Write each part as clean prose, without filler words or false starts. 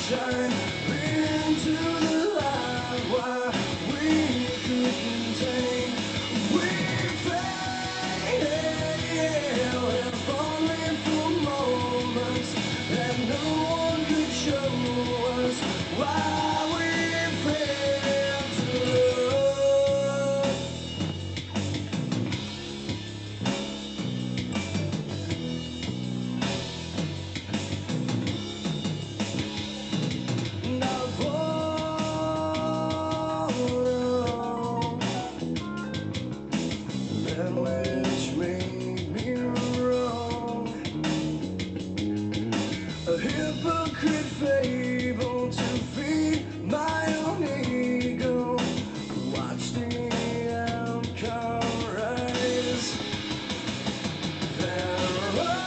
sunshine into the light where we could contain. We fail, if only for moments that no one could show us why we fail to love. Now that which made me wrong, a hypocrite fable to feed my own ego. Watch the outcome rise. Then run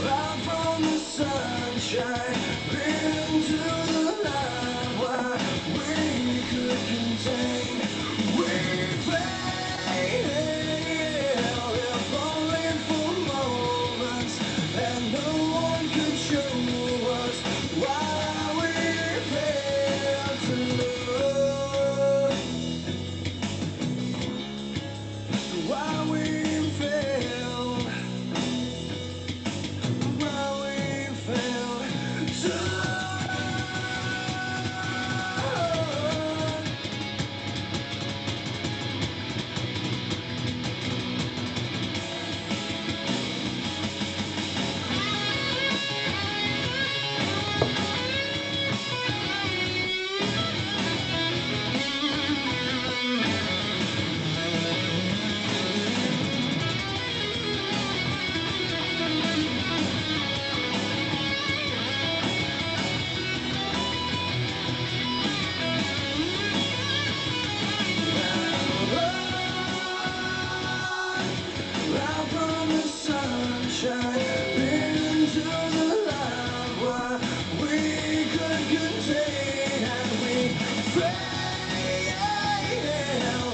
out from the sunshine into the light where we could contain. We fail, if only for moments that no one could show us why we fail to love. Why we failed. Why we failed to love. Out from the sunshine into the light where we could contain, and we fail,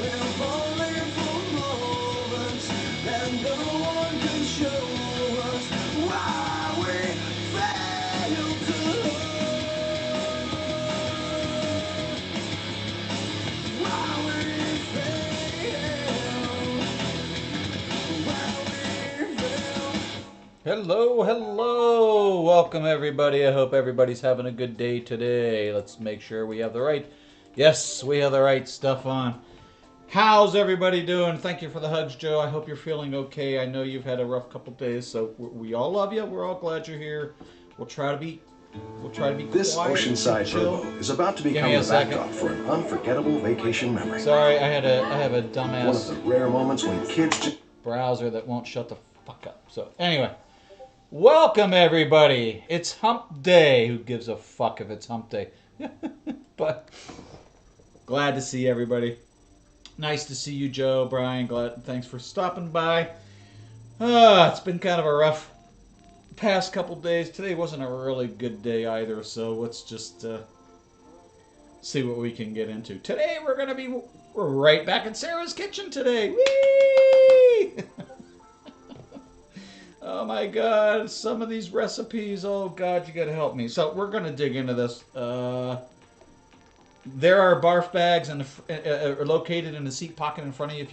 if only for moments that no one could show us why we fail to love. Why we fail. Hello, hello. Welcome, everybody. I hope everybody's having a good day today. Let's make sure we have the right... Yes, we have the right stuff on. How's everybody doing? Thank you for the hugs, Joe. I hope you're feeling okay. I know you've had a rough couple days, so we all love you. We're all glad you're here. We'll try to be This quiet oceanside and chill. rowboat is about to Give become me a the second. backdrop for an unforgettable vacation memory. Sorry, I have a One of dumbass the rare moments when kids just... browser that won't shut the fuck up. So anyway, welcome everybody. It's hump day. Who gives a fuck if it's hump day? But glad to see everybody. Nice to see you, Joe, Brian. Thanks for stopping by. It's been kind of a rough past couple days. Today wasn't a really good day either, so let's just see what we can get into. Today we're right back in Sarah's kitchen today. Whee! Oh my god, some of these recipes, oh god, you gotta help me. So we're gonna dig into this. There are barf bags located in the seat pocket in front of you.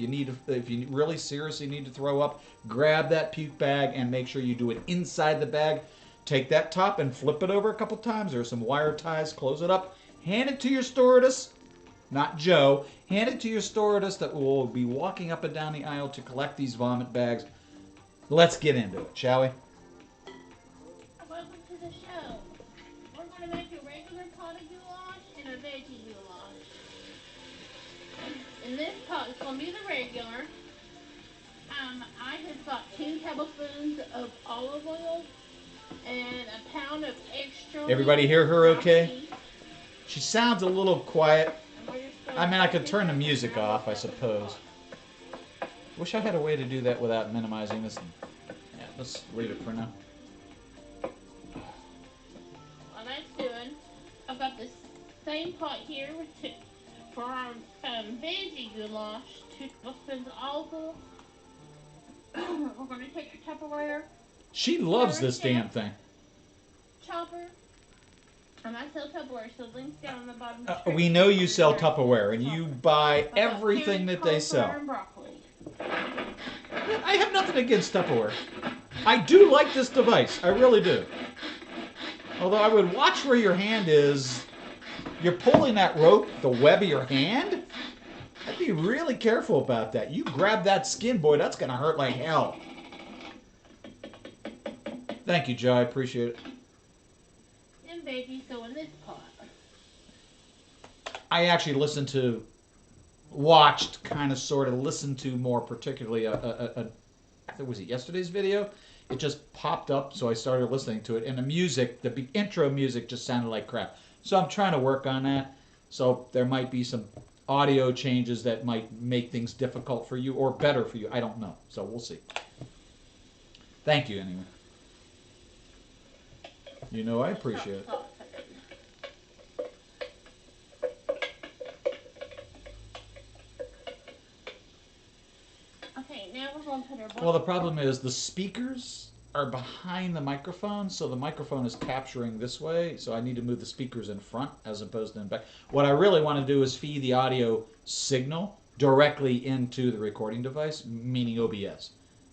If you really seriously need to throw up, grab that puke bag and make sure you do it inside the bag. Take that top and flip it over a couple times. There are some wire ties. Close it up. Hand it to your stewardess, not Joe. Hand it to your stewardess that will be walking up and down the aisle to collect these vomit bags. Let's get into it, shall we? Welcome to the show. We're going to make a regular pot of goulash and a veggie goulash. In this pot, it's going to be the regular. I have got 2 tablespoons of olive oil and a pound of extra. Everybody hear her okay? She sounds a little quiet. I mean, I could turn the music off, I suppose. Wish I had a way to do that without minimizing this. Yeah, let's leave it for now. While that's doing, I've got the same pot here for our veggie goulash. 2 tablespoons of olive oil. We're going to take your Tupperware. She loves this damn thing. chopper. And I sell Tupperware, so links down on the bottom. We know you sell Tupperware, and you buy everything that they sell. And broccoli. I have nothing against Tupperware. I do like this device. I really do. Although I would watch where your hand is. You're pulling that rope, the web of your hand? I'd be really careful about that. You grab that skin, boy, that's going to hurt like hell. Thank you, Joe. I appreciate it. And babies go in this pot. I actually watched, kind of, sort of, listened to more particularly I think, was it yesterday's video? It just popped up, so I started listening to it. And the music, the intro music just sounded like crap. So I'm trying to work on that. So there might be some audio changes that might make things difficult for you or better for you. I don't know. So we'll see. Thank you anyway. You know I appreciate it. Okay, now we're going to put our... Well, the problem is the speakers are behind the microphone, so the microphone is capturing this way, so I need to move the speakers in front as opposed to in back. What I really want to do is feed the audio signal directly into the recording device, meaning OBS.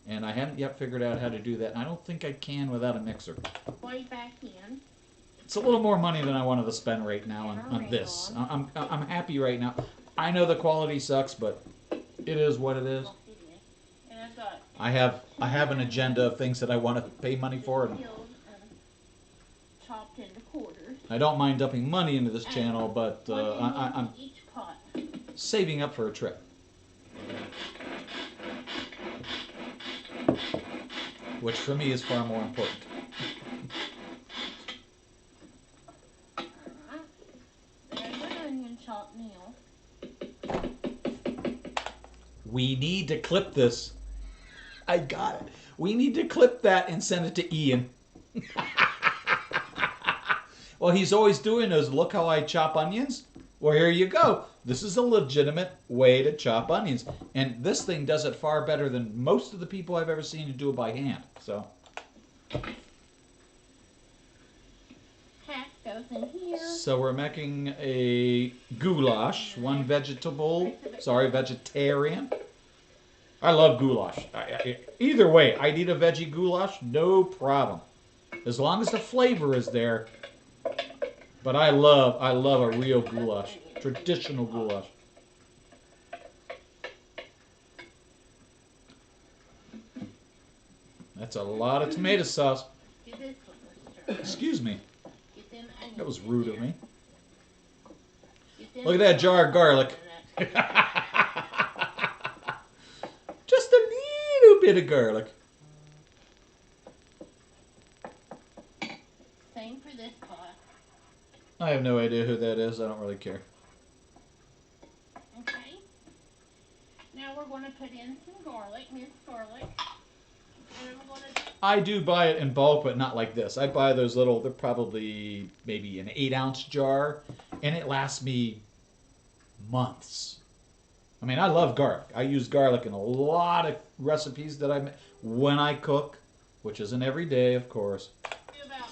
And I haven't yet figured out how to do that, and I don't think I can without a mixer. Way back in. It's a little more money than I wanted to spend right now on this. I'm happy right now. I know the quality sucks, but it is what it is. And I've got... I have an agenda of things that I want to pay money for. And chopped into quarters. I don't mind dumping money into this channel, but I'm each pot. saving up for a trip. Which for me is far more important. There's an onion chop now. We need to clip this. I got it. We need to clip that and send it to Ian. Well, he's always doing those, look how I chop onions. Well, here you go. This is a legitimate way to chop onions. And this thing does it far better than most of the people I've ever seen who do it by hand. So. Half goes in here. So we're making a goulash, vegetarian. I love goulash. Either way, I'd eat a veggie goulash, no problem. As long as the flavor is there. But I love a real goulash, traditional goulash. That's a lot of tomato sauce. Excuse me. That was rude of me. Look at that jar of garlic. Just a little bit of garlic. Same for this pot. I have no idea who that is. I don't really care. Okay. Now we're going to put in some garlic, minced garlic. And we're going to... I do buy it in bulk, but not like this. I buy those little, they're probably maybe an 8-ounce jar, and it lasts me months. I mean, I love garlic. I use garlic in a lot of recipes that I make when I cook, which isn't every day, of course. Do about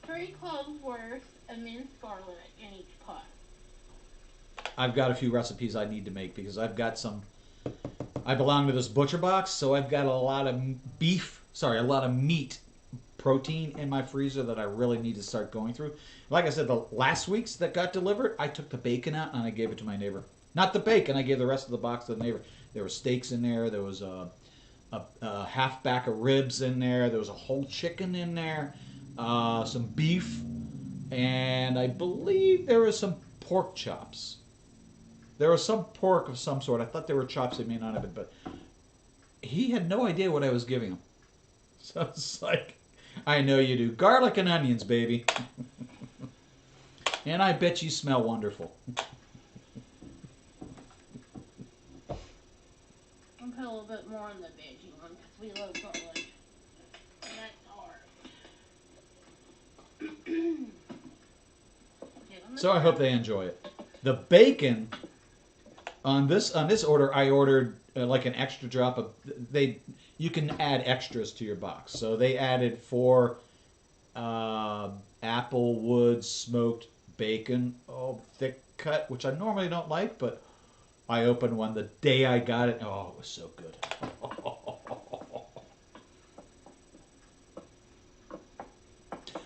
3 cloves worth of minced garlic in each pot. I've got a few recipes I need to make because I've got some... I belong to this butcher box, so I've got a lot of meat protein in my freezer that I really need to start going through. Like I said, the last week's that got delivered, I took the bacon out and I gave it to my neighbor. Not the bacon, I gave the rest of the box to the neighbor. There were steaks in there, there was a half back of ribs in there, there was a whole chicken in there, some beef, and I believe there was some pork chops. There was some pork of some sort. I thought there were chops, they may not have been, but he had no idea what I was giving him. So it's like, I know you do. Garlic and onions, baby. And I bet you smell wonderful. I'll put a little bit more on the veggie one because we love garlic. And that's ours. So I hope they enjoy it. The bacon on this order, I ordered like an extra drop of you can add extras to your box. So they added 4 applewood smoked bacon, thick cut, which I normally don't like, but I opened one the day I got it. Oh, it was so good.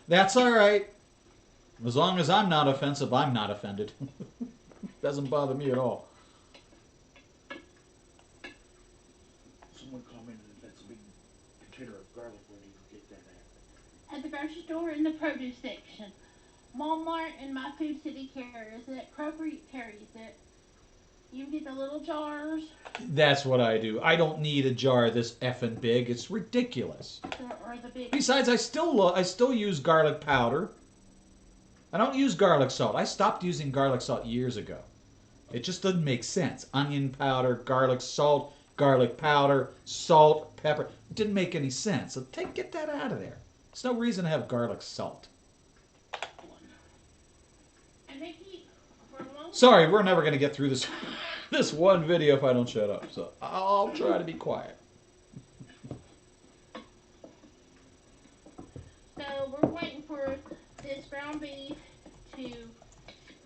That's all right. As long as I'm not offensive, I'm not offended. Doesn't bother me at all. Someone commented that's a big container of garlic. Where do you get that at? At the grocery store in the produce section. Walmart and my Food City carries it. Kroger carries it. You can get the little jars That's what I do. I don't need a jar this effing big. It's ridiculous. or the big. Besides, I still use garlic powder. I don't use garlic salt. I stopped using garlic salt years ago. It just doesn't make sense. Onion powder, garlic salt, garlic powder, salt, pepper. It didn't make any sense. So get that out of there. There's no reason to have garlic salt. And they keep for a long Sorry, we're never going to get through this this one video if I don't shut up. So I'll try to be quiet. So we're waiting for this ground beef to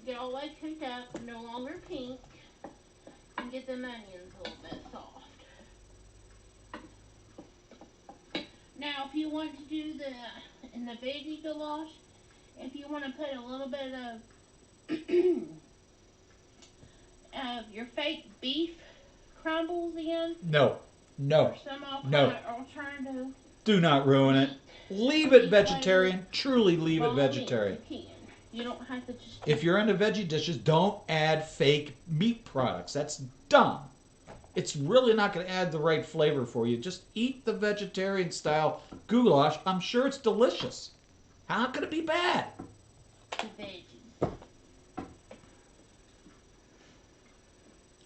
get all the way cooked up, no longer pink, and get them onions a little bit soft. Now, if you want to do in the veggie goulash, if you want to put a little bit of your fake beef crumbles in, No. or some No. alternative. Do not ruin it. Leave it vegetarian. Truly leave it By all means, vegetarian. You can. You don't have to just. If you're into veggie dishes, don't add fake meat products. That's dumb. It's really not going to add the right flavor for you. Just eat the vegetarian style goulash. I'm sure it's delicious. How could it be bad? The veggies.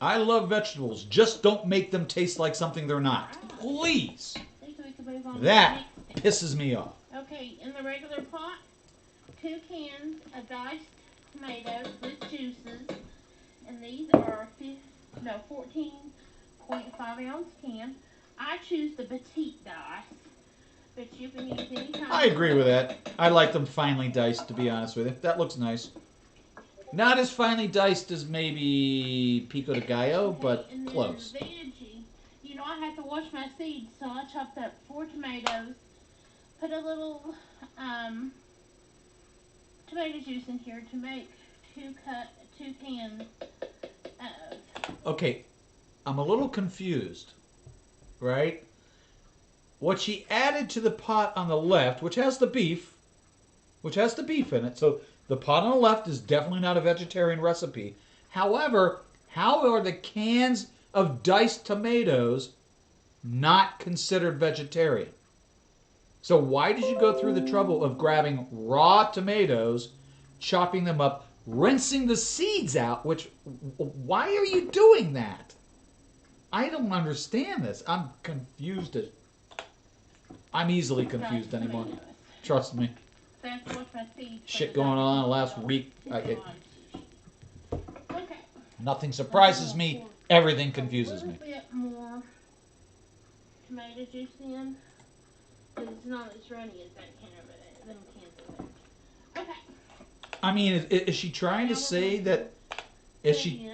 I love vegetables. Just don't make them taste like something they're not. Please. I think we can move on to That the next pisses me off. thing. Okay, in the regular pot, 2 cans of diced tomatoes with juices, and these are 14.5 ounce can. I choose the petite dice, but you can use any kind. I agree with that. I like them finely diced, to be honest with you. That looks nice. Not as finely diced as maybe pico de gallo, but and then close. The veggie, I have to wash my seeds, so I chopped up 4 tomatoes, put a little tomato juice in here to make 2 cans of. Okay, I'm a little confused, right? What she added to the pot on the left, which has the beef in it, so the pot on the left is definitely not a vegetarian recipe. However, how are the cans of diced tomatoes not considered vegetarian? So why did you go through the trouble of grabbing raw tomatoes, chopping them up, rinsing the seeds out, why are you doing that? I don't understand this. I'm confused. I'm easily confused anymore. Trust me. That's what my seeds. Shit going on last week. Okay. Nothing surprises me. Everything confuses me. A little bit more tomato juice in, because it's not as runny as that can of them cans of it. Okay. I mean, is she trying to say that? Is she?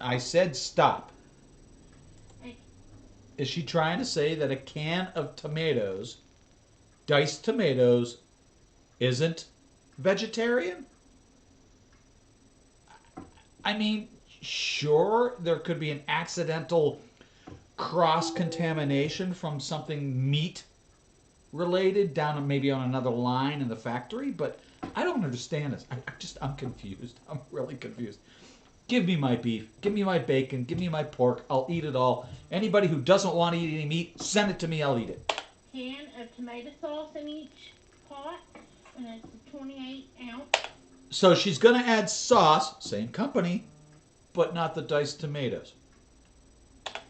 I said stop. Is she trying to say that a can of tomatoes, diced tomatoes, isn't vegetarian? I mean, sure, there could be an accidental cross-contamination from something meat-related down maybe on another line in the factory, but I don't understand this. I'm confused. I'm really confused. Give me my beef. Give me my bacon. Give me my pork. I'll eat it all. Anybody who doesn't want to eat any meat, send it to me. I'll eat it. Can of tomato sauce in each pot, and it's a 28 ounce. So she's going to add sauce, same company, but not the diced tomatoes.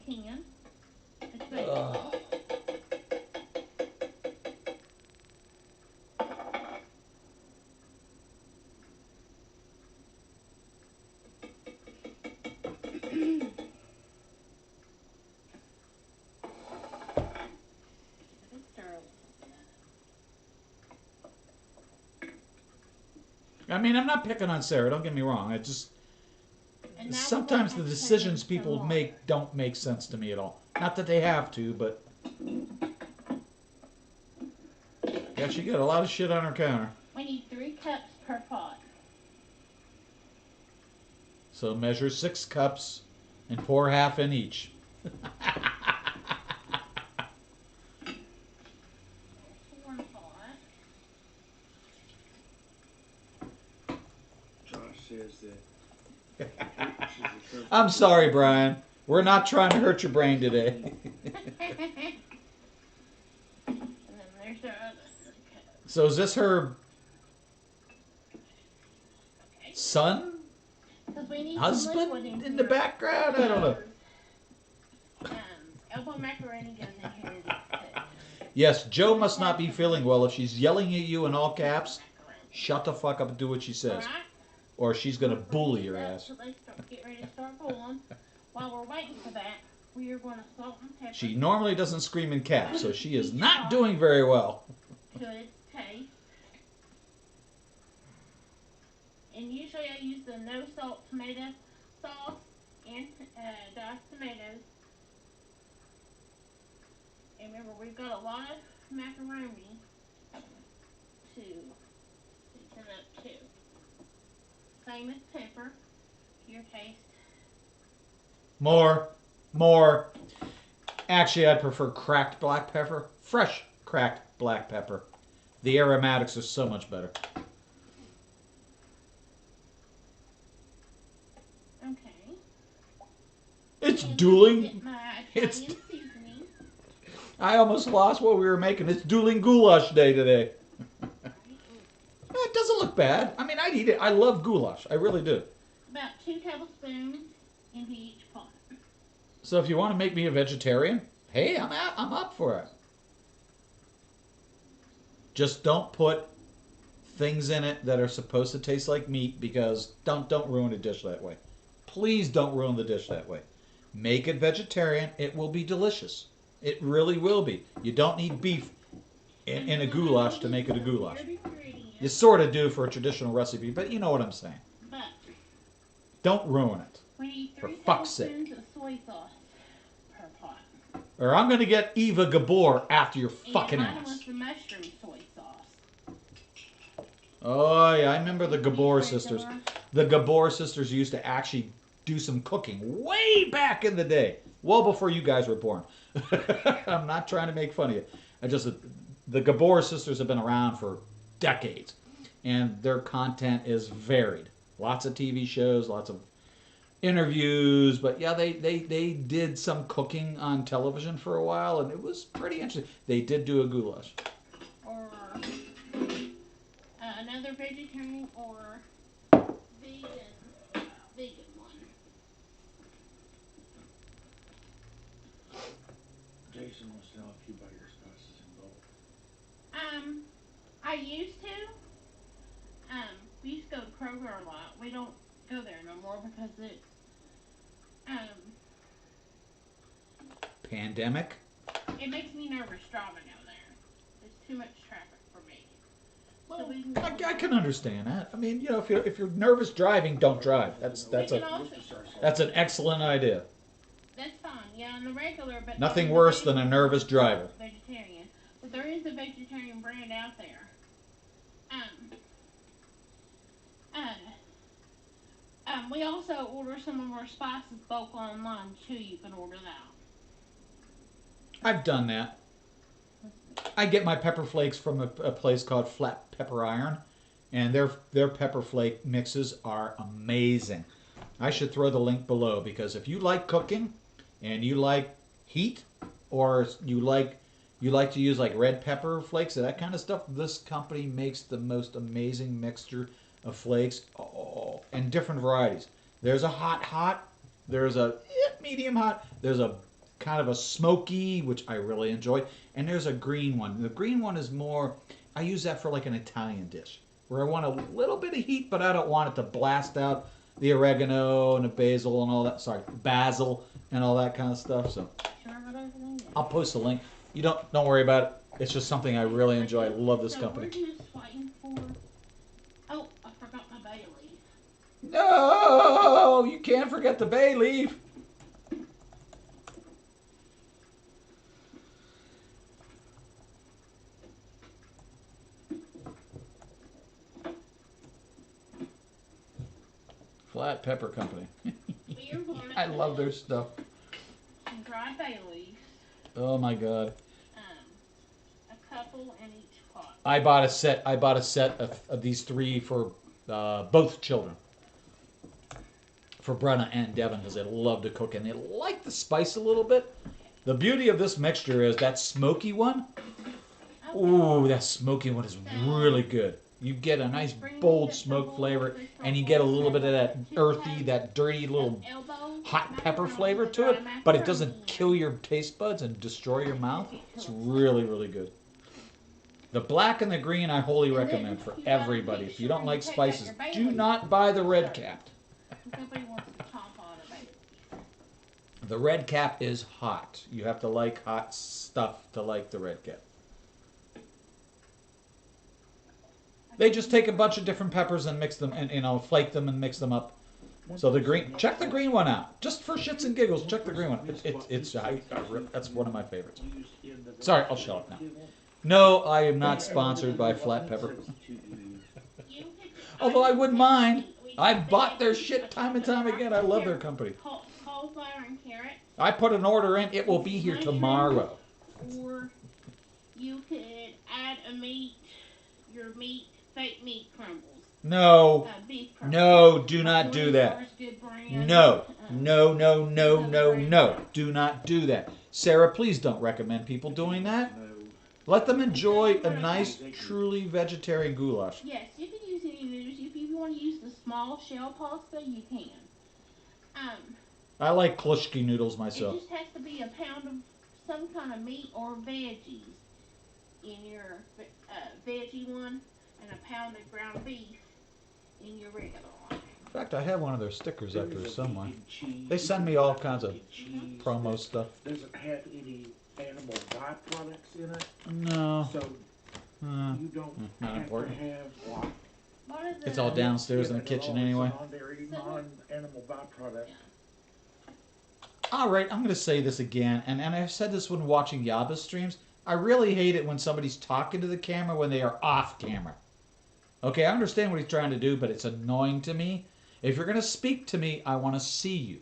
Can. of tomato sauce. I mean, I'm not picking on Sarah. Don't get me wrong. I just And now sometimes we're the gonna decisions have to people some make don't make sense to me at all. Not that they have to, but yeah, she got a lot of shit on her counter. We need 3 cups per pot. So measure 6 cups and pour half in each. One pot. Josh says that she's a first. I'm sorry, Brian. We're not trying to hurt your brain today. And then there's our other 3 cups. So is this her Okay. son? Because we need some Husband liquid in in the here. background? I don't know. Elbow macaroni goes in here too. Yes, Joe must not be feeling well. If she's yelling at you in all caps, Macaroni. shut the fuck up and do what she says. Alright? Or she's going to bully your ass. So they get ready to start boiling. While we're waiting for that, we are going to salt and pepper She normally doesn't scream in caps, so she is not doing very well. to its taste. And usually I use the no salt tomato sauce and diced tomatoes. And remember, we've got a lot of macaroni to season up too. Same as pepper to your taste. More. Actually, I'd prefer cracked black pepper. Fresh cracked black pepper. The aromatics are so much better. Okay. It's And dueling. get my It's- Italian seasoning. I almost lost what we were making. It's dueling goulash day today. Right. It doesn't look bad. I mean, I'd eat it. I love goulash. I really do. About 2 tablespoons into each pot. So if you want to make me a vegetarian, hey, I'm up for it. Just don't put things in it that are supposed to taste like meat, because don't ruin a dish that way. Please don't ruin the dish that way. Make it vegetarian. It will be delicious. It really will be. You don't need beef in a goulash to make it a goulash. You sort of do for a traditional recipe, but you know what I'm saying. But Don't ruin it. we need For 3 fuck's sake. tablespoons of soy sauce per pot. Or I'm going to get Eva Gabor after your And fucking mine ass. was the mushroom soy sauce. Oh, yeah, I remember the Gabor Regular. sisters. The Gabor sisters used to actually do some cooking way back in the day. Well before you guys were born. I'm not trying to make fun of you. The Gabor sisters have been around for decades. And their content is varied. Lots of TV shows, lots of interviews. But yeah, they did some cooking on television for a while, and it was pretty interesting. They did do a goulash. Or another vegetarian or vegan one. Jason wants to know if you buy your spices in bulk. I used to. We used to go to Kroger a lot. We don't go there no more because it's Pandemic. it makes me nervous driving down there. There's too much traffic for me. Well, we can I can understand that. I mean, you know, if you're nervous driving, don't drive. That's We can a also, that's an excellent idea. that's fine. Yeah, on the regular, but Nothing there's worse a than a nervous driver. vegetarian. But there is a vegetarian brand out there. We also order some of our spices bulk online too. You can order that. I've done that. I get my pepper flakes from a place called Flat Pepper Iron, and their pepper flake mixes are amazing. I should throw the link below, because if you like cooking and you like heat, or you like to use like red pepper flakes and that kind of stuff, this company makes the most amazing mixture of flakes, and different varieties. There's a hot, there's a medium hot, there's a kind of a smoky, which I really enjoy, and there's a green one. The green one is more, I use that for like an Italian dish, where I want a little bit of heat, but I don't want it to blast out the oregano and the basil and all that, basil and all that kind of stuff. So Sure, got everything there. I'll post a link. You don't worry about it. It's just something I really enjoy. I love this So company. we're just waiting for. Oh, I forgot Oh, you can't forget the bay leaf. Flat Pepper Company. We're going to I love their put stuff. some dried bay leaves, Oh my god. a couple in each pot. I bought a set. I bought a set of these 3 for both children. For Brenna and Devin, because they love to cook and they like the spice a little bit. The beauty of this mixture is that smoky one. Ooh, that smoky one is really good. You get a nice bold smoke flavor, and you get a little bit of that earthy, that dirty little hot pepper flavor to it, but it doesn't kill your taste buds and destroy your mouth. It's really, really good. The black and the green I wholly recommend for everybody. If you don't like spices, do not buy the red cap. Nobody wants to chomp on a bay leaf. The red cap is hot. You have to like hot stuff to like the red cap. They just take a bunch of different peppers and mix them, and flake them and mix them up. So the green, check the green one out, just for shits and giggles. Check the green one. That's one of my favorites. Sorry, I'll shut up now. No, I am not sponsored by Flat Pepper. Although I wouldn't mind. I've bought their shit time and time again. I love their company. Cauliflower and carrots. I put an order in. It will be here tomorrow. Or you could add your fake meat crumbles. No. Beef crumbles. No, do not do that. No. No, no, no, no, no. Do not do that. Sarah, please don't recommend people doing that. Let them enjoy a nice, truly vegetarian goulash. Yes, you can use any noodles. If you want to use the small shell pasta, you can. I like klushki noodles myself. It just has to be a pound of some kind of meat or veggies in your veggie one, and a pound of ground beef in your regular one. In fact, I have one of their stickers up there somewhere. They send me all kinds of promo stuff. Does it have any animal byproducts in it? No. So you don't not have important. to have like It's all downstairs in the kitchen anyway. Non-animal byproduct. All right, I'm going to say this again, and I've said this when watching Yaba streams. I really hate it when somebody's talking to the camera when they are off camera. Okay, I understand what he's trying to do, but it's annoying to me. If you're going to speak to me, I want to see you.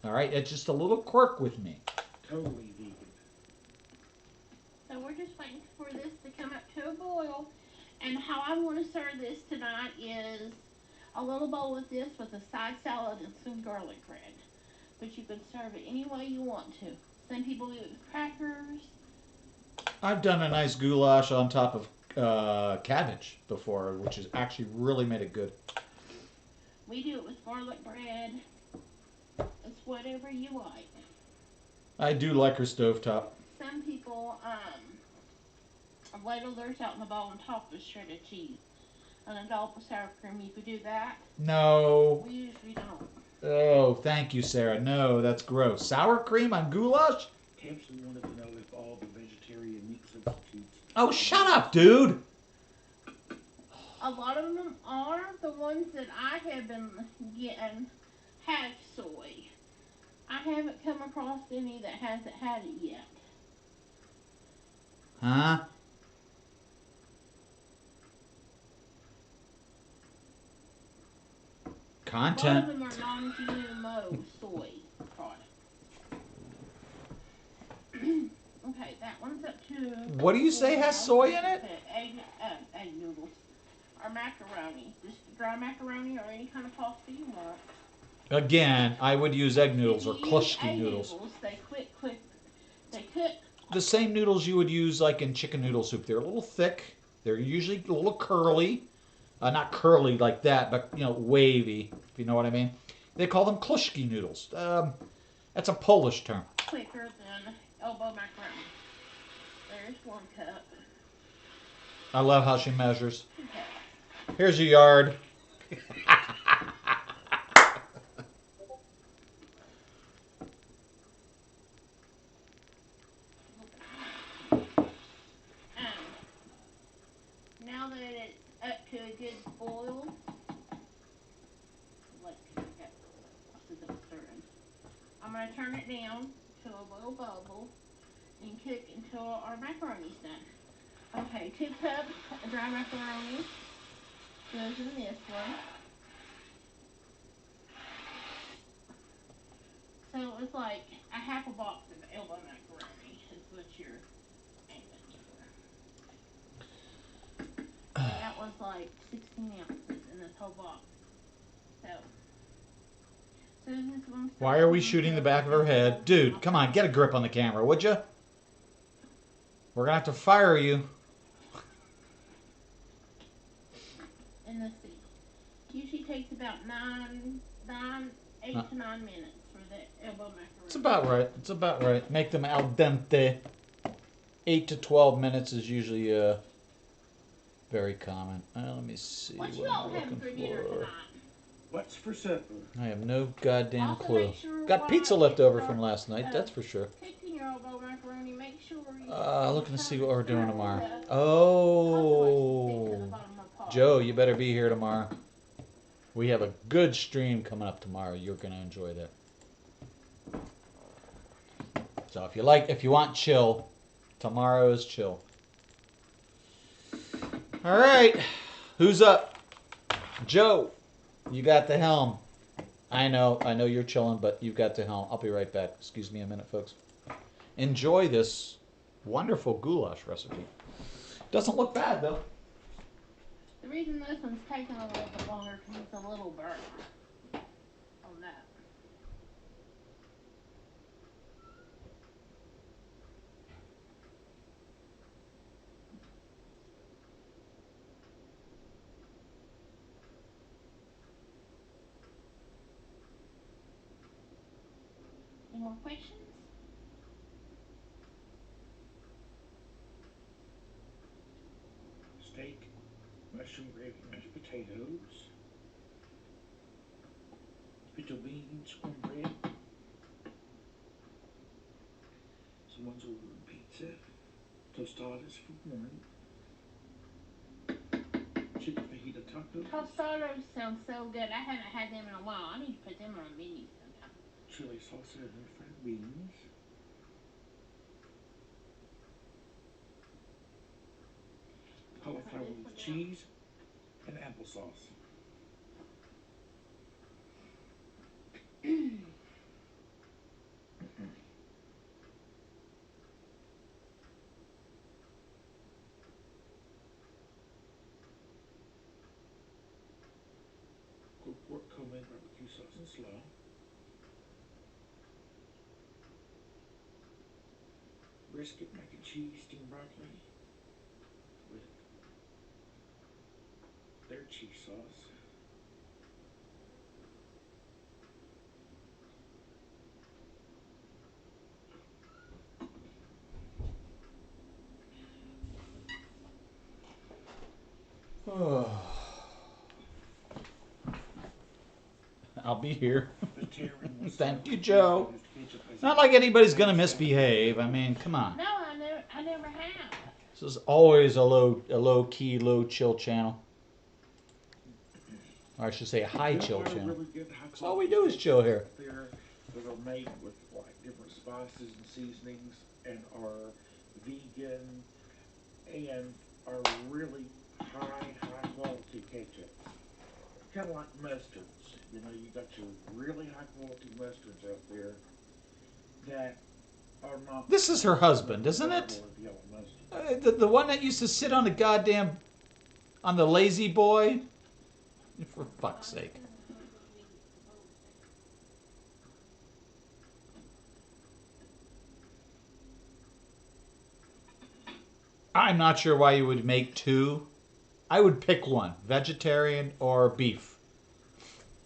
All right, it's just a little quirk with me. Totally vegan. So we're just waiting for this to come up to a boil. And how I'm going to serve this tonight is a little bowl of this with a side salad and some garlic bread. But you can serve it any way you want to. Some people eat it with crackers. I've done a nice goulash on top of cabbage before, which has actually really made it good. We do it with garlic bread. It's whatever you like. I do like her stovetop. Some people ladle theirs out in the bowl and top with shredded cheese and a dollop of sour cream. You could do that. No. We usually don't. Oh, thank you, Sarah. No, that's gross. Sour cream on goulash? Tamsin wanted to know if all the vegetarian meat substitutes. Oh, shut up, dude. A lot of them are. The ones that I have been getting have soy. I haven't come across any that hasn't had it yet. Huh? A lot of Content. them are non-GMO soy products. Okay, that one's up to... What do you say has soy in it? Egg noodles. Or macaroni. Just dry macaroni or any kind of pasta you want. Again, I would use egg noodles or If you use klushki egg noodles. They cook The same noodles you would use like in chicken noodle soup. They're a little thick. They're usually a little curly. Not curly like that, but, wavy, if you know what I mean. They call them klushki noodles. That's a Polish term. quicker than elbow macaroni. There's 1 cup. I love how she measures. Okay. Here's your yard. Now that it's up to a good boil, going to turn it down to a little bubble and cook until our macaroni's done. Okay, 2 cups of dry macaroni goes in this one. So it's like a half a box of elbow macaroni is what you're aiming for. And that was like 16 ounces in this whole box. So Susan's going to start. Why are we shooting the back of her head? Dude, come on, get a grip on the camera, would you? We're going to have to fire you. And let's see. Usually takes about 8 to 9 minutes for the elbow macaroni. It's about right. It's about right. Make them al dente. 8 to 12 minutes is usually very common. Let me see. What you What all am I having looking for dinner for? tonight? What's for supper? I have no goddamn Also clue. make sure Got while pizza it's left over not, from last night, that's for sure. cooking your elbow macaroni, make sure you Looking to see what we're doing tomorrow. the Oh, bottom of the pot. Joe, you better be here tomorrow. We have a good stream coming up tomorrow. You're gonna enjoy that. So if you want chill, tomorrow is chill. All right, who's up? Joe, you got the helm. I know you're chilling, but you've got the helm. I'll be right back. Excuse me a minute, folks. Enjoy this wonderful goulash recipe. Doesn't look bad though. The reason this one's taking a little bit longer because it's a little burnt on that. Any more questions? Steak, mushroom gravy, mashed potatoes, pinto beans, cornbread. Someone's ordering pizza, tostadas for one, chicken fajita tacos, Tostados sound so good. I haven't had them in a while. I need to put them on a menu sometime. chili salsa and refried beans, cauliflower with cheese, and applesauce. Cooked pork, homemade barbecue sauce and slaw. Brisket, mac and cheese, steamed broccoli with their cheese sauce. I'll be here. Vegetarian with Thank some you, Joe. ketchup as Not like anybody's gonna misbehave. I mean, come on. No, I never have. This is always a low key, low chill channel. Or I should say a high chill channel. Really good, That's all we do is chill here. There that are made with like different spices and seasonings and are vegan and are really high quality ketchup. Kind of like mustards. You know, you got your really high quality mustards out there that are not. This is her husband, isn't it? Yellow mustard. The one that used to sit on the lazy boy? For fuck's sake. I'm not sure why you would make two. I would pick one, vegetarian or beef.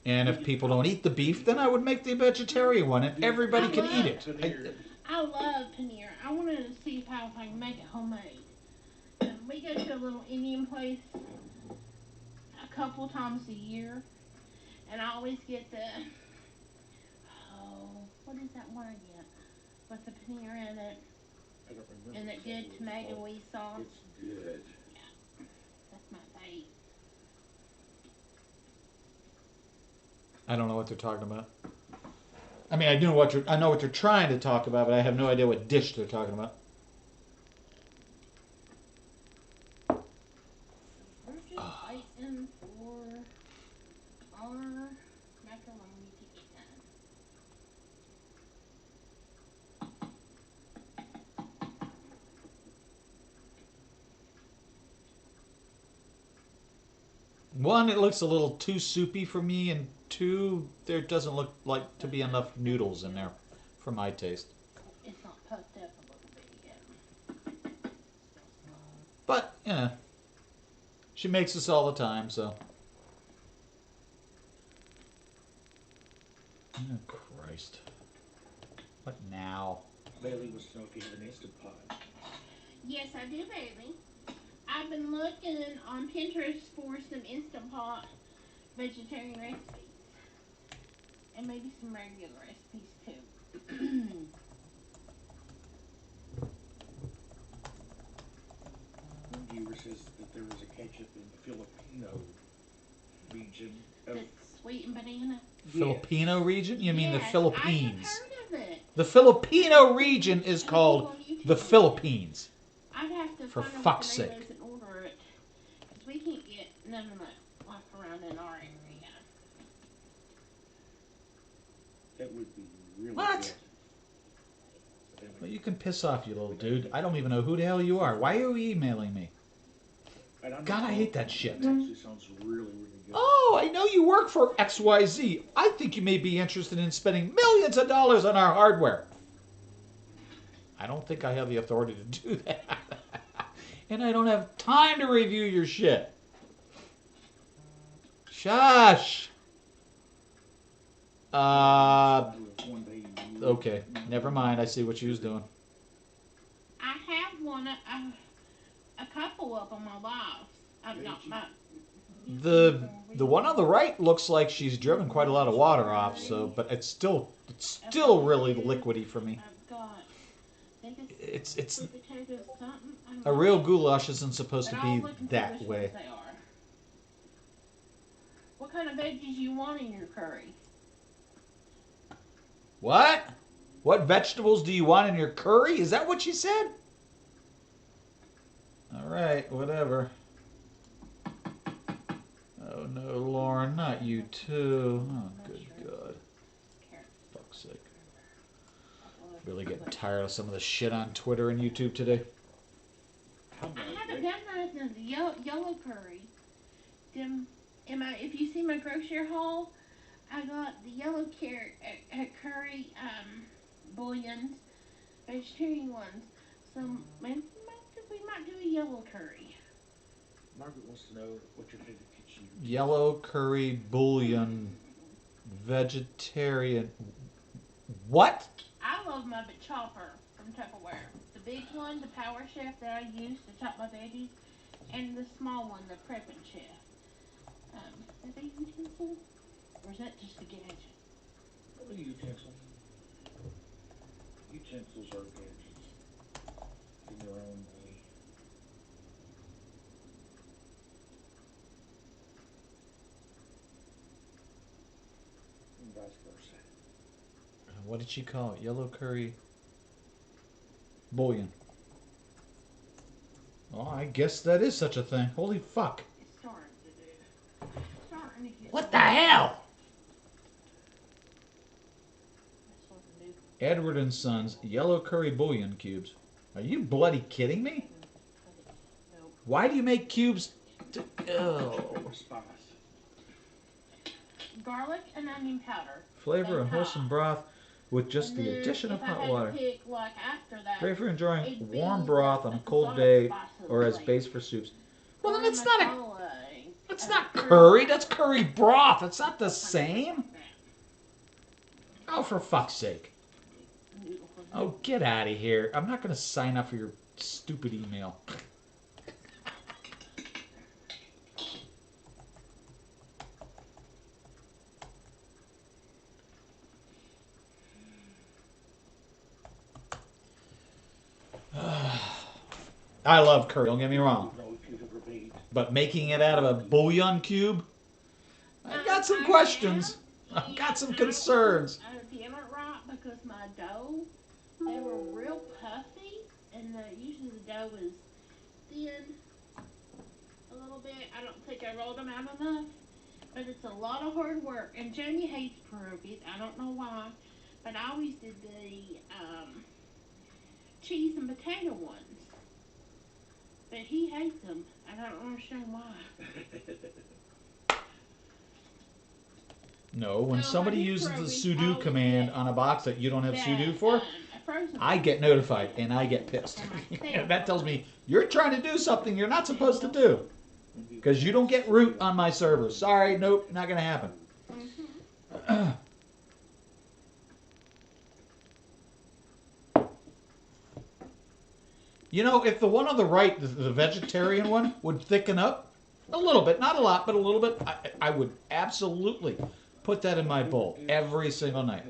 And if people don't eat the beef, then I would make the vegetarian one and everybody can eat it. I love paneer. I wanted to see if I can make it homemade. We go to a little Indian place a couple times a year, and I always get what is that one I get? With the paneer in it, I don't remember. and that good tomato-y sauce. It's good. Yeah, that's my fave. I don't know what they're talking about. I mean, I know what they're trying to talk about, but I have no idea what dish they're talking about. We're just waiting for our macaroni to get done. One, it looks a little too soupy for me, and two, there doesn't look like to be enough noodles in there for my taste. It's not puffed up a little bit yet. But, she makes this all the time, so. Oh, Christ. What now? Bailey wants to know if you have an Instant Pot. Yes, I do, baby. I've been looking on Pinterest for some Instant Pot vegetarian recipes. And maybe some regular recipes too. One viewer says that there is a ketchup in the Filipino region of That's sweet and banana. Filipino region? You mean the Yes, Philippines? I have heard of it. The Filipino region is called the Philippines. I'd have to For find out fuck's what the name sake. is and order it. Because we can't get none of that like around in our area. that would be really What? good. Well, you can piss off, you little dude. I don't even know who the hell you are. Why are you emailing me? And I'm God, not I hate that shit. It actually sounds really, really good. Oh, I know you work for XYZ. I think you may be interested in spending millions of dollars on our hardware. I don't think I have the authority to do that. And I don't have time to review your shit. Shush. Okay. Never mind. I see what you was doing. I have one, a couple of them on my lives. I've got my. The one on the right looks like she's driven quite a lot of water off, so but it's still really liquidy for me. I've got. I think It's sweet potato something. I don't a know. real goulash isn't supposed to But I'll be look and see that which way. ones they are. What kind of veggies you want in your curry? What? What vegetables do you want in your curry? Is that what she said? All right, whatever. Oh no, Lauren, not you too. Oh, good God. Fuck's sake. Really getting tired of some of the shit on Twitter and YouTube today. I haven't done nothing. The yellow curry. If you see my grocery haul, I got the yellow curry bouillons, vegetarian ones. So maybe we might do a yellow curry. Margaret wants to know what your favorite kitchen is. Yellow curry bouillon, vegetarian. What? I love my chopper from Tupperware. The big one, the Power Chef that I use to chop my veggies, and the small one, the Preppin' Chef. Is that a utensil? Or is that just a gadget? What are utensils? Utensils are gadgets in their own way. And vice versa. What did she call it? Yellow curry bouillon. Oh, I guess that is such a thing. Holy fuck. It's starting to do. Starting to get. What the hell? That's what to do. Edward and Sons yellow curry bouillon cubes. Are you bloody kidding me? Nope. Why do you make cubes? Oh. Spice. Garlic and onion powder. Flavor And a wholesome broth with just And the then addition of if I hot had to water. pick, like, after that, Great for enjoying it'd warm be broth on a the cold salt day spice of or the as plate. base for soups. Well, then Or it's not a. masala, It's not curry. That's curry broth. It's not the same. Oh, for fuck's sake. Oh, get out of here. I'm not going to sign up for your stupid email. I love curry, don't get me wrong. I don't know if you've ever made. But making it out of a bouillon cube? I've got some questions. I've got some concerns. If you haven't because my dough, they were real puffy, and usually the dough is thin a little bit. I don't think I rolled them out enough, but it's a lot of hard work. And Jamie hates pierogies. I don't know why, but I always did the cheese and potato ones. But he hates them. I don't understand why. No, when So somebody my uses the pierogies sudo always command get on a box that you don't have that, sudo for, a frozen I one. get notified and I get pissed. For myself. And that tells me you're trying to do something you're not supposed to do. Because you don't get root on my server. Sorry, nope, not going to happen. Mhm. You know, if the one on the right, the vegetarian one, would thicken up a little bit, not a lot, but a little bit, I would absolutely put that in my bowl every single night.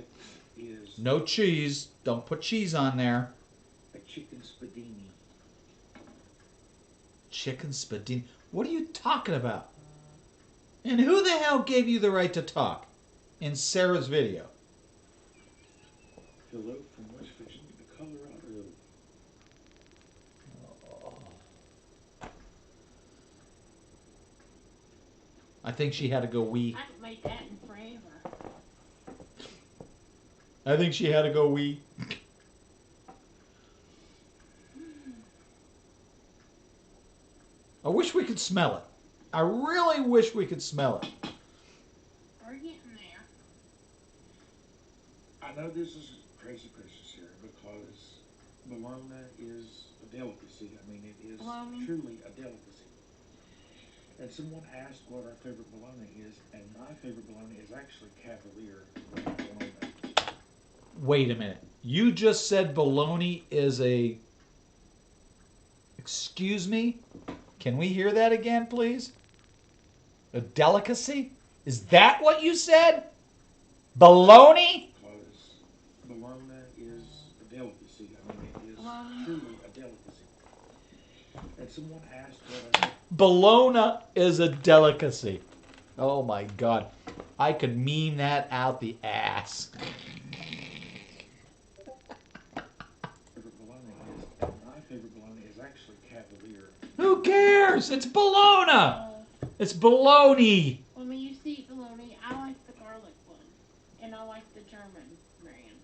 Is No cheese. Don't put cheese on there. a chicken spadini. Chicken spadini. What are you talking about? And who the hell gave you the right to talk in Sarah's video? Hello from West Virginia to Colorado. I think she had to go wee. I haven't made that in forever. I think she had to go wee. I wish we could smell it. I really wish we could smell it. We're getting there. I know this is crazy precious here because bologna is a delicacy. I mean, it is Bologna. truly a delicacy. And someone asked what our favorite bologna is, and my favorite bologna is actually Cavalier bologna. Wait a minute. You just said bologna is a... Excuse me? Can we hear that again, please? A delicacy? Is that what you said? Bologna? Because bologna is a delicacy. I mean, it is Bologna. truly a delicacy. And someone asked what our Bologna is a delicacy. Oh my God. I could meme that out the ass. favorite bologna is, and my favorite bologna is actually Cavalier. Who cares? It's bologna. It's bologna. When you see bologna, I like the garlic one, and I like the German brand.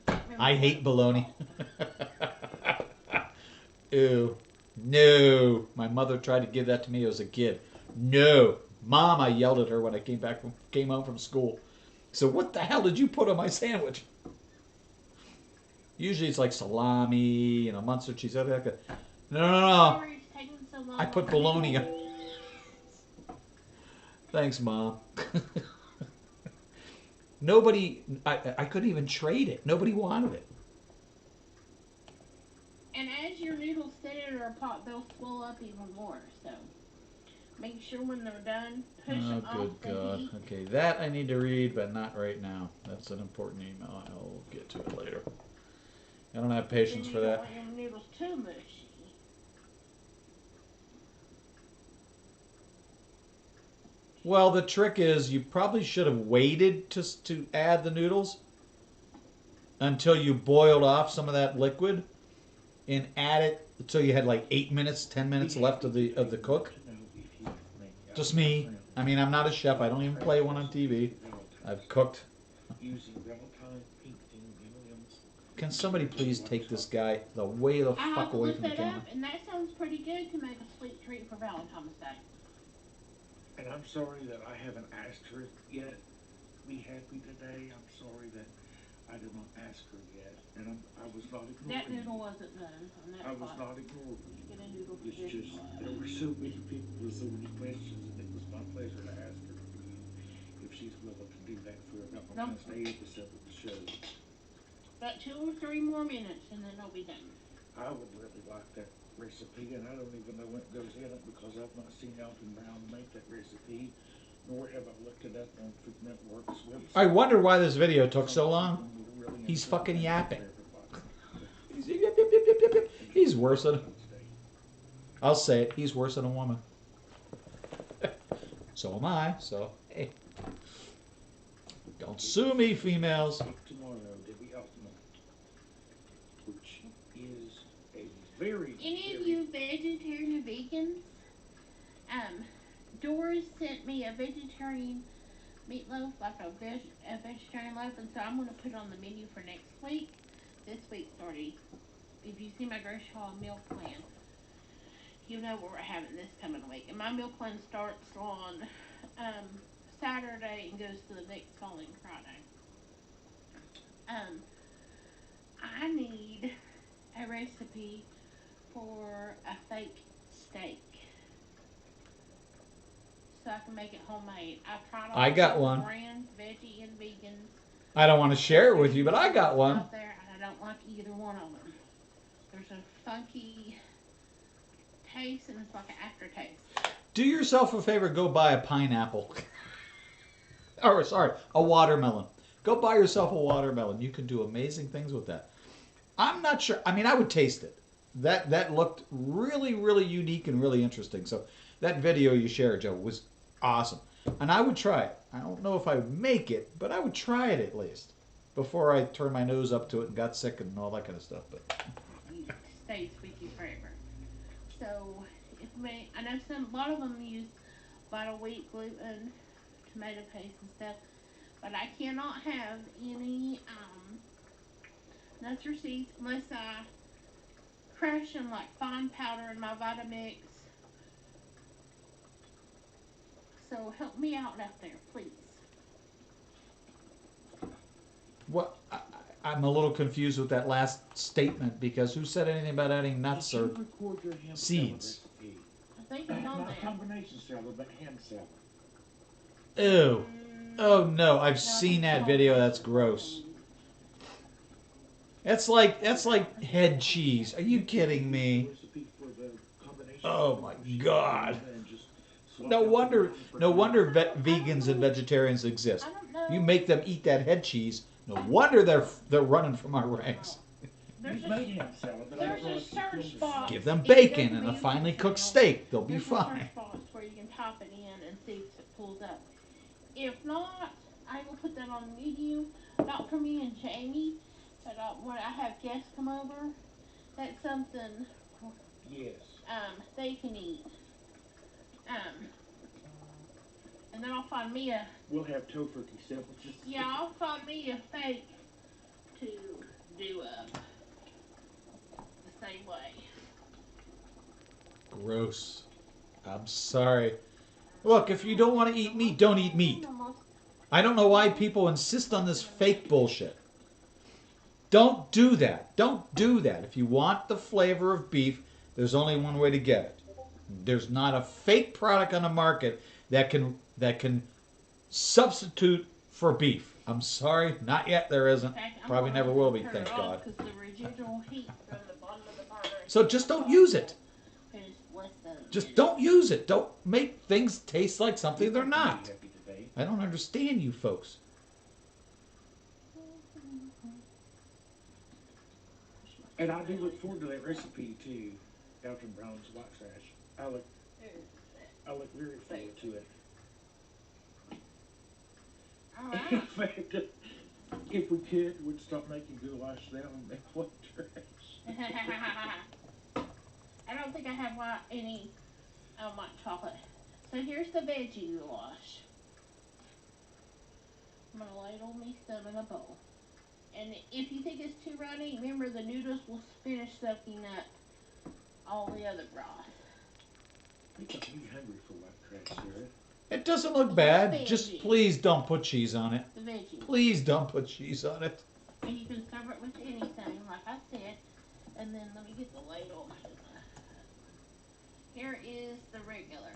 Remember I what hate it's bologna. called. Ew. No. My mother tried to give that to me as a kid. No. Mom, I yelled at her when I came home from school. So what the hell did you put on my sandwich? Usually it's like salami, Munster cheese. No, no, no. Sorry it's taking so long. I put bologna on. Thanks, Mom. Nobody, I couldn't even trade it. Nobody wanted it. And as your noodles sit in a pot, they'll swell up even more. So make sure when they're done, push Oh, them good off the God. heat. Okay, that I need to read, but not right now. That's an important email. I'll get to it later. I don't have Then patience you for don't that. want your noodles too mushy. Well, the trick is you probably should have waited to add the noodles until you boiled off some of that liquid and add it until you had like 8 minutes, 10 minutes left of the cook. Just me. I mean, I'm not a chef. I don't even play one on TV. I've cooked. Using Valentine pink thing M&M's. Can somebody please take this guy the way the I have fuck to away look from the that camera? up, and that sounds pretty good to make a sweet treat for Valentine's Day. And I'm sorry that I haven't asked her yet. Be happy today. I'm sorry that I did not ask her yet. And I was not ignoring That noodle you. wasn't done on that I was pot. not ignoring you. Get a noodle It's position just, pot. there were so many people with so many questions, and it was my pleasure to ask her for you if she's willing to do that for a Valentine's Day episode of the show. About 2 or 3 more minutes, and then they'll be done. I would really like that recipe, and I don't even know what goes in it because I've not seen Alton Brown make that recipe, nor have I looked it up on Food Network's website. I wonder why this video took so long. Something would really He's enjoy fucking that yapping. for everybody. He's, yip, yip, yip, yip, yip, yip. He's worse than... I'll say it. He's worse than a woman. So am I. So, hey. Don't sue me, females. Tomorrow, Debbie Ultimate, which is a very, Any of very you vegetarian or vegans? Doris sent me a vegetarian meatloaf, like a vegetarian loaf, and so I'm going to put it on the menu for next week. This week's already, if you see my grocery haul meal plan, you know where we're having this coming week. And my meal plan starts on Saturday and goes to the next following Friday. I need a recipe for a fake steak so I can make it homemade. I've tried all I got the one. brands, veggie and vegans. I don't want to share it with you, but I got one. Out there, and I don't like either one of them. There's a funky taste, and it's like an aftertaste. Do yourself a favor, go buy a pineapple. Or, sorry, a watermelon. Go buy yourself a watermelon. You can do amazing things with that. I'm not sure. I mean, I would taste it. That looked really, really unique and really interesting. So that video you shared, Joe, was awesome. And I would try it. I don't know if I would make it, but I would try it at least before I turned my nose up to it and got sick and all that kind of stuff. But It stays with you forever. So, I know a lot of them use vital wheat, gluten, tomato paste and stuff, but I cannot have any nuts or seeds unless I crush them like fine powder in my Vitamix. So help me out there, please. what I'm a little confused with that last statement because who said anything about adding nuts Did or you record your ham seeds? salad recipe? I think it's on Not there. combination salad, but ham salad. Ew. Oh no, I've No, seen it's that on video. there. That's gross. That's like head cheese. Are you kidding me? Recipe for the combination Oh salad my where she God. put it in and just swap No out the wonder, ground for no ham. wonder vegans and vegetarians exist. I don't know. You make them eat that head cheese. No wonder they're running from our ranks. There's We've made ham salad, but I there's don't know a if you search filmed it. box. Give them If you go bacon to and my a finely YouTube cooked channel, steak. They'll be there's a fine. search box where you can type it in and see if it pulls up. If not, I will put that on video, not for me and Jamie, but when I have guests come over, that's something Yes. they can eat. And then I'll find me We'll have tofurkey sandwiches. I'll find me a fake to do the same way. Gross. I'm sorry. Look, if you don't want to eat meat, don't eat meat. I don't know why people insist on this fake bullshit. Don't do that. Don't do that. If you want the flavor of beef, there's only one way to get it. There's not a fake product on the market that can substitute for beef. I'm sorry, not yet. There isn't. In fact, I'm Probably gonna never will be. turn Thank it off God. Because the residual heat from the bottom of the burner. So just don't use it. is less than a Just minute. don't use it. Don't make things taste like something they're We're not. happy today. I don't understand you folks. And I do look forward to that recipe too, Dalton Brown's white trash. I look very forward to it. All In right. fact, if we could, we'd stop making goulash now and make white trash. I don't think I have any white chocolate. So here's the veggie goulash. I'm gonna ladle me some in a bowl. And if you think it's too runny, remember the noodles will finish soaking up all the other broth. You got me hungry for white trash, Sarah. It doesn't look bad. Just please don't put cheese on it. The veggie. Please don't put cheese on it. And you can serve it with anything, like I said. And then let me get the ladle. Here is the regular.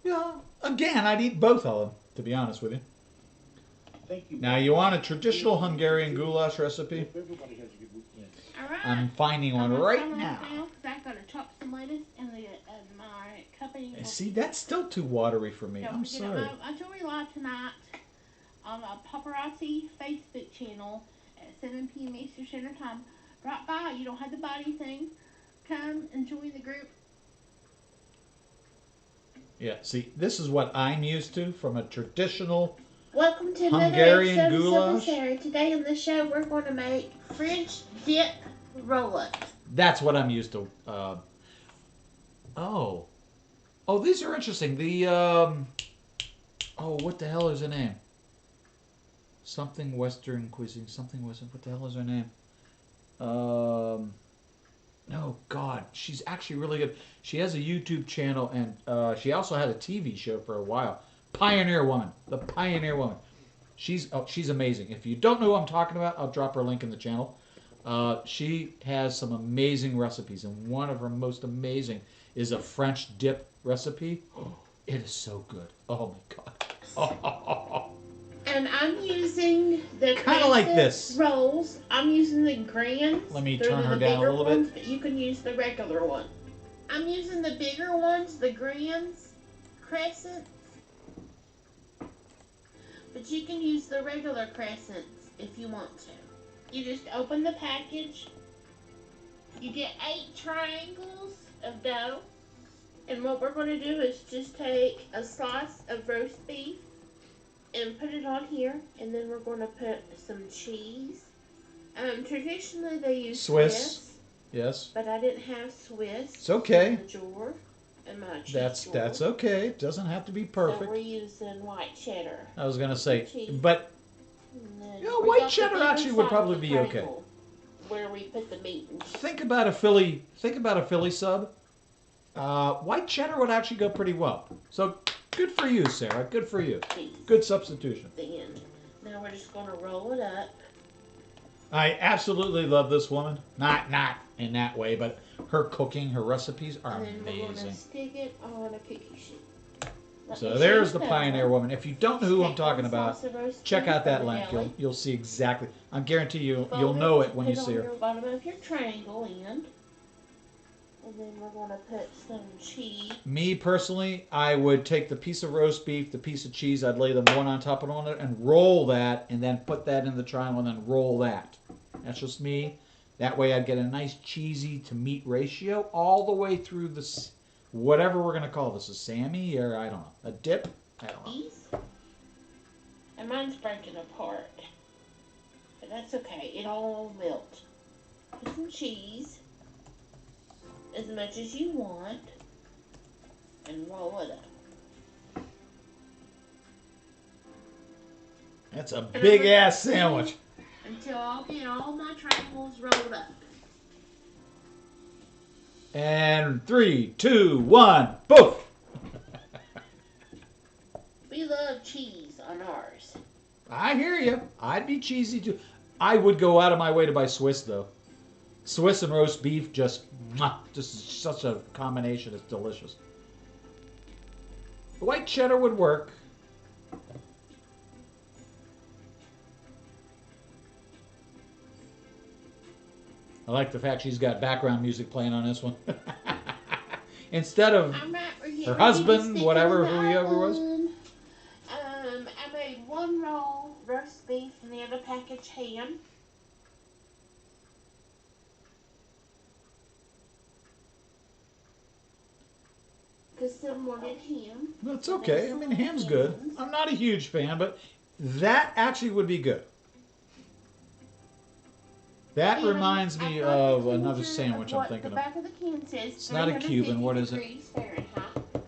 Yeah. Again, I'd eat both of them, to be honest with you. Thank you. Now, you want a traditional Hungarian goulash recipe? Hope everybody has a good weekend. All right. I'm finding one gonna right turn now. this down 'cause I've got to chop some lettuce and my company. See, that's still too watery for me. Don't I'm forget sorry. my jewelry live tonight on a paparazzi Facebook channel at 7 p.m. Eastern Standard Time. Drop by. You don't have to buy anything. Come and join the group. Yeah, see, this is what I'm used to from a traditional. Welcome to Hungarian another episode goulash? of Simply Sara. Today on the show, we're going to make French dip roll-ups. That's what I'm used to. Oh, these are interesting. The what the hell is her name? Something Western cuisine. Something Western. What the hell is her name? Oh God, she's actually really good. She has a YouTube channel, and she also had a TV show for a while. Pioneer Woman, the Pioneer Woman. She's amazing. If you don't know who I'm talking about, I'll drop her link in the channel. She has some amazing recipes, and one of her most amazing is a French dip recipe. Oh, it is so good. Oh my God. And I'm using the Kinda like this. rolls. I'm using the grands. Let me They're turn her the down a bigger little ones, bit. but you can use the regular one. I'm using the bigger ones, the grands, crescents. But you can use the regular crescents if you want to. You just open the package. You get 8 triangles of dough. And what we're going to do is just take a slice of roast beef and put it on here. And then we're going to put some cheese. Traditionally they use Swiss. Yes. But I didn't have Swiss. It's okay. In the drawer. In my cheese drawer. That's okay. It doesn't have to be perfect. So we're using white cheddar. I was gonna say, cheese. but We white got the cheddar bigger actually would side probably of the be okay. triangle where we put the meat and think about a Philly sub. White cheddar would actually go pretty well. So good for you, Sarah. Good for you. cheese. Good substitution. At the end. Now we're just going to roll it up. I absolutely love this woman. Not in that way, but her cooking, her recipes are And then we're going to amazing. stick it on a cookie sheet. Let So me there's show the you Pioneer that. Woman. If you don't know who I'm Take talking one about, slice of roast check beef out that from the link. deli. You'll see exactly. I guarantee you'll Fold know it when you put see on her. your bottom of your triangle end. And then we're going to put some cheese. Me personally, I would take the piece of roast beef, the piece of cheese, I'd lay them one on top of another and roll that, and then put that in the triangle and then roll that. That's just me. That way I'd get a nice cheesy to meat ratio all the way through this, whatever we're going to call this, a Sammy or I don't know, a dip? I don't know. Cheese. And mine's breaking apart. But that's okay. It all melt. Put some cheese. As much as you want. And roll it up. That's a And big I'm ass gonna sandwich. Until I get all my triangles rolled up. And 3, 2, 1, poof! We love cheese on ours. I hear you. I'd be cheesy too. I would go out of my way to buy Swiss though. Swiss and roast beef just such a combination. It's delicious. The white cheddar would work. I like the fact she's got background music playing on this one. Instead of her husband, whatever, whoever was. I made one roll roast beef and the other package ham. Because some wanted ham. That's okay. I mean, ham's good. I'm not a huge fan, but that actually would be good. That And reminds me I've got of the another temperature sandwich I'm what thinking the of. back of the can says It's not a Cuban. What is it? 350 degrees Fahrenheit.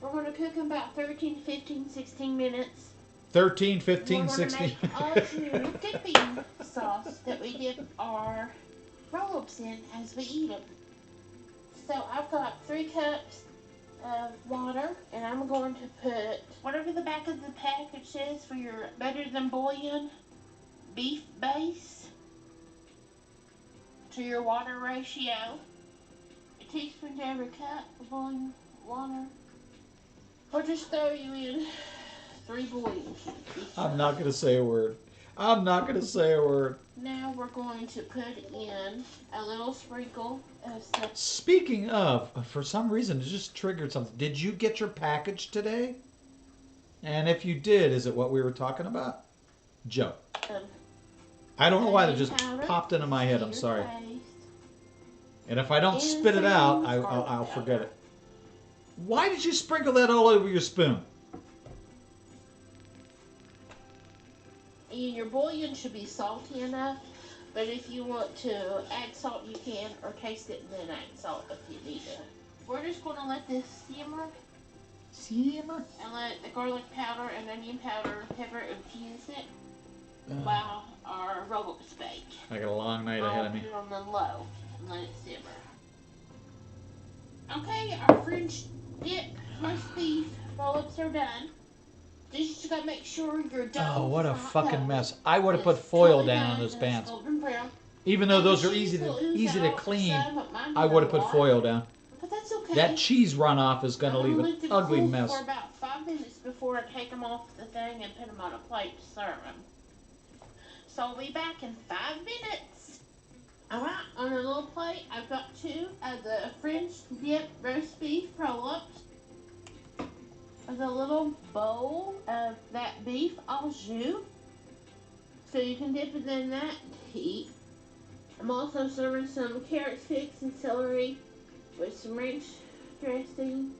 We're going to cook them about 13, 15, 16 minutes. 13, 15, We're 16. going to make our dipping sauce that we dip our roll-ups in as we eat them. So I've got 3 cups of water, and I'm going to put whatever the back of the package says for your better than bouillon beef base to your water ratio. A teaspoon to every cup of boiling water. Or just throw you in 3 boiling sheets. I'm not going to say a word. I'm not going to say a word. Now we're going to put in a little sprinkle of stuff. Speaking of, for some reason, it just triggered something. Did you get your package today? And if you did, is it what we were talking about? Joe. I don't know why that just popped into my head. I'm sorry. And if I don't spit it out, I'll forget it. Why did you sprinkle that all over your spoon? And your bouillon should be salty enough, but if you want to add salt, you can, or taste it and then add salt if you need it. We're just going to let this simmer Simmer. and let the garlic powder and onion powder, pepper, infuse it while our roll-ups bake. I got a long night ahead of me. Put it on the low and let it simmer. Okay, our French dip roast beef roll-ups are done. Just gotta make sure your dough. Oh, what a is not fucking covered. mess. I would have put It's foil totally down on done, those it's pants. golden brown. Even though those are The easy cheese will to ooze to out clean, some, but mine I would have does put not. foil down. But that's okay. That cheese runoff is going to I'm leave gonna an let them ugly cool mess. for about 5 minutes before I take them off the thing and put them on a plate to serve them. So I'll be back in 5 minutes. Alright, on a little plate, I've got 2 of the French dip roast beef roll-ups with a little bowl of that beef au jus. So you can dip it in that heat. I'm also serving some carrot sticks and celery with some ranch dressing.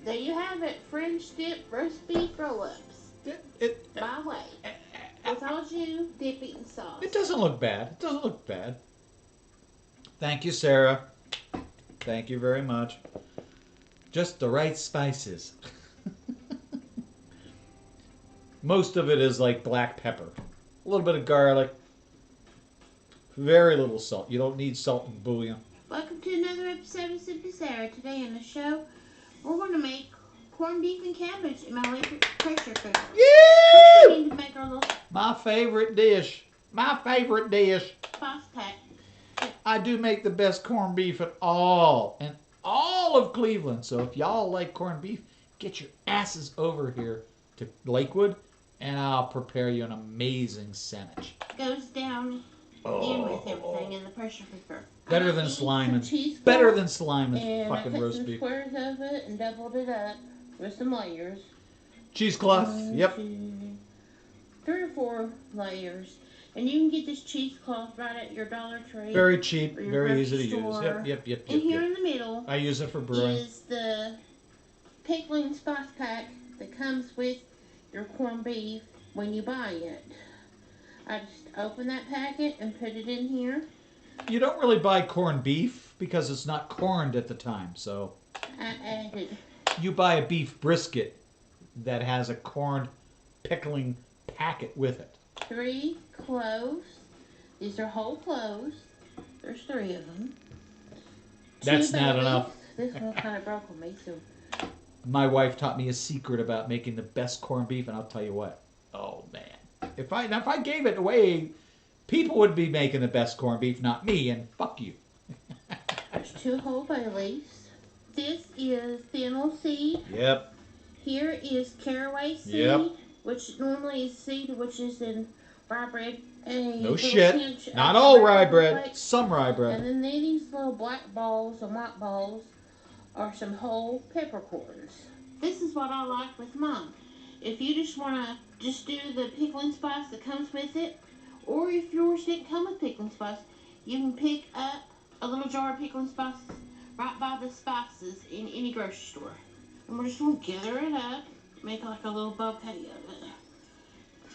There you have it, French dip roast beef roll-ups. My way. With au jus dipping sauce. It doesn't look bad. It doesn't look bad. Thank you, Sarah. Thank you very much. Just the right spices. Most of it is like black pepper. A little bit of garlic. Very little salt. You don't need salt in bouillon. Welcome to another episode of Simply Sara. Today on the show, we're going to make corned beef and cabbage in my electric pressure cooker. Yeah! We need to make our little My favorite dish. My favorite dish. sauce pack. I do make the best corned beef in all of Cleveland. So if y'all like corned beef, get your asses over here to Lakewood, and I'll prepare you an amazing sandwich. Goes down in with everything in the pressure cooker. Better I than used slime some and cheesecloth, better than slime and and I fucking cut roast some beef. squares of it and doubled it up with some layers. Cheesecloth. 1, Yep. 2, 3 or 4 layers. And you can get this cheesecloth right at your Dollar Tree. Very cheap. or your Very easy to grocery use. store. Yep. And here in the middle I use it for brewing. is the pickling spice pack that comes with your corned beef when you buy it. I just open that packet and put it in here. You don't really buy corned beef because it's not corned at the time. So I added you buy a beef brisket that has a corned pickling packet with it. 3 cloves. These are whole cloves. There's 3 of them. That's 2 not bay enough. leaves. This one kind of broke on me, so My wife taught me a secret about making the best corned beef, and I'll tell you what. Oh man, if I gave it away, people would be making the best corned beef, not me. And fuck you. there's 2 whole bay leaves. This is fennel seed. Yep. Here is caraway seed, Yep. which normally is seed, which is in rye bread. A No little shit. pinch of Not all rye pepper bread. flakes. Some rye bread. And then these little black balls and white balls are some whole peppercorns. This is what I like with mine. If you just want to just do the pickling spice that comes with it, or if yours didn't come with pickling spice, you can pick up a little jar of pickling spice right by the spices in any grocery store. And we're just going to gather it up, make like a little bouquet of it.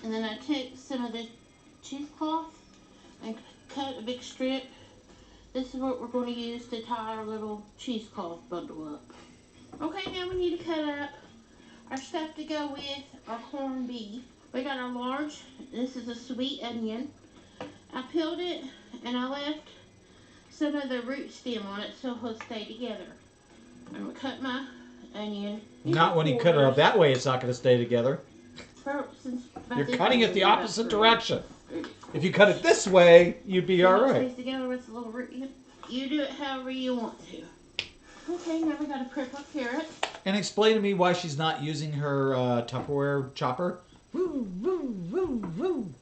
And then I took some of the cheesecloth and cut a big strip. This is what we're going to use to tie our little cheesecloth bundle up. Okay, now we need to cut up our stuff to go with our corned beef. We got our large, this is a sweet onion. I peeled it and I left some of the root stem on it so it'll stay together. I'm going to cut my onion. Not when you cut it up that way, it's not going to stay together. You're cutting it the opposite direction. If you cut it this way, you'd be all right. Stays together with a little root. You do it however you want to. Okay, now we got to prep our carrots. And explain to me why she's not using her Tupperware chopper. Woo, woo, woo, woo.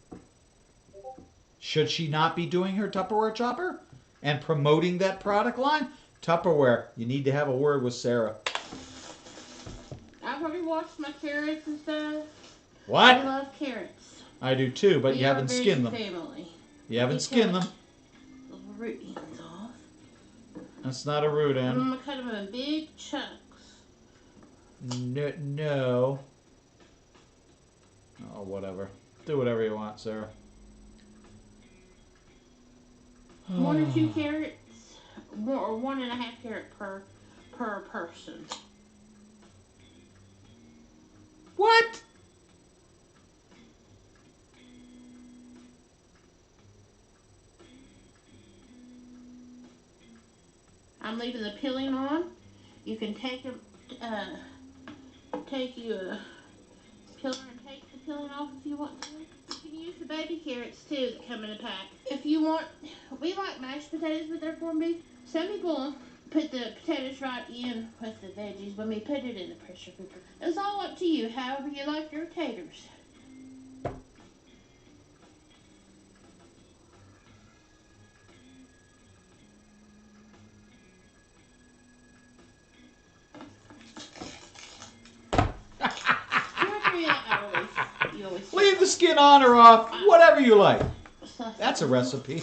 Should she not be doing her Tupperware chopper and promoting that product line? Tupperware, you need to have a word with Sarah. I've already washed my carrots and stuff. I What? love carrots. I do too, but We you are haven't a skinned veggie them. Family. You haven't We skinned cut them. Little root ends off. That's not a root And I'm end. gonna cut them in big chunks. No. Oh, whatever. Do whatever you want, Sarah. 1 or 2 carrots, or 1.5 carrot per person. What? I'm leaving the peeling on. You can take you a peeler and take the peeling off if you want to. You can use the baby carrots too that come in a pack. If you want, we like mashed potatoes with our corned beef. Some people put the potatoes right in with the veggies when we put it in the pressure cooker. It's all up to you, however you like your taters. Leave the skin on or off, whatever you like. That's a recipe.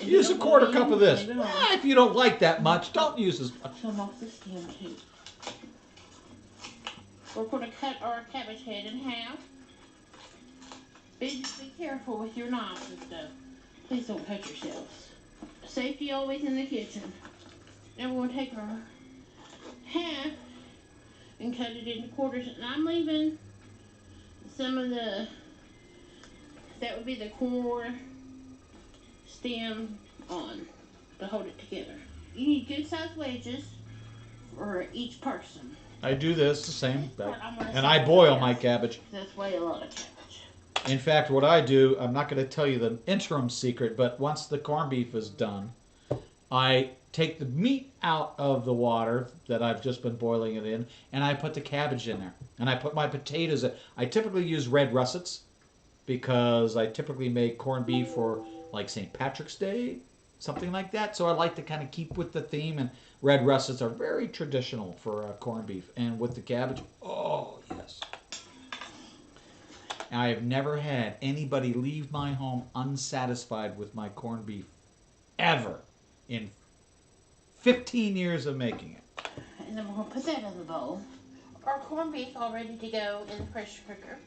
Use a 1/4 cup of this. If you don't like that much, don't use as much. Some off the skin too. We're going to cut our cabbage head in half. Just be careful with your knives and stuff. Please don't cut yourselves. Safety always in the kitchen. Now we're going to take our half and cut it into quarters. And I'm leaving some of that would be the core stem on to hold it together. You need good sized wedges for each person. I do this the same, and I boil my cabbage. That's way a lot of cabbage. In fact, what I do, I'm not going to tell you the interim secret, but once the corned beef is done, I take the meat out of the water that I've just been boiling it in, and I put the cabbage in there. And I put my potatoes in. I typically use red russets because I typically make corned beef for like St. Patrick's Day, something like that. So I like to kind of keep with the theme, and red russets are very traditional for corned beef. And with the cabbage, oh, yes. I have never had anybody leave my home unsatisfied with my corned beef, ever, in 15 years of making it. And then we're going to put that in the bowl. Our corned beef all ready to go in the pressure cooker.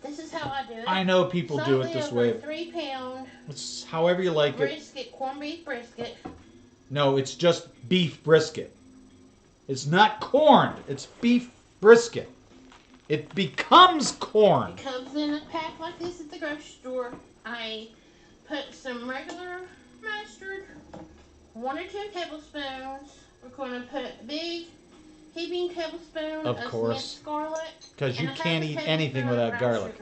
This is how I do it. I know people do it this way. 3-pound. It's however you like brisket, corned beef brisket. No, it's just beef brisket. It's not corned. It's beef brisket. It becomes corn. It comes in a pack like this at the grocery store. I put some regular mustard, 1 or 2 tablespoons. We're going to put a big heaping tablespoon of minced garlic. Because you can't eat anything without garlic.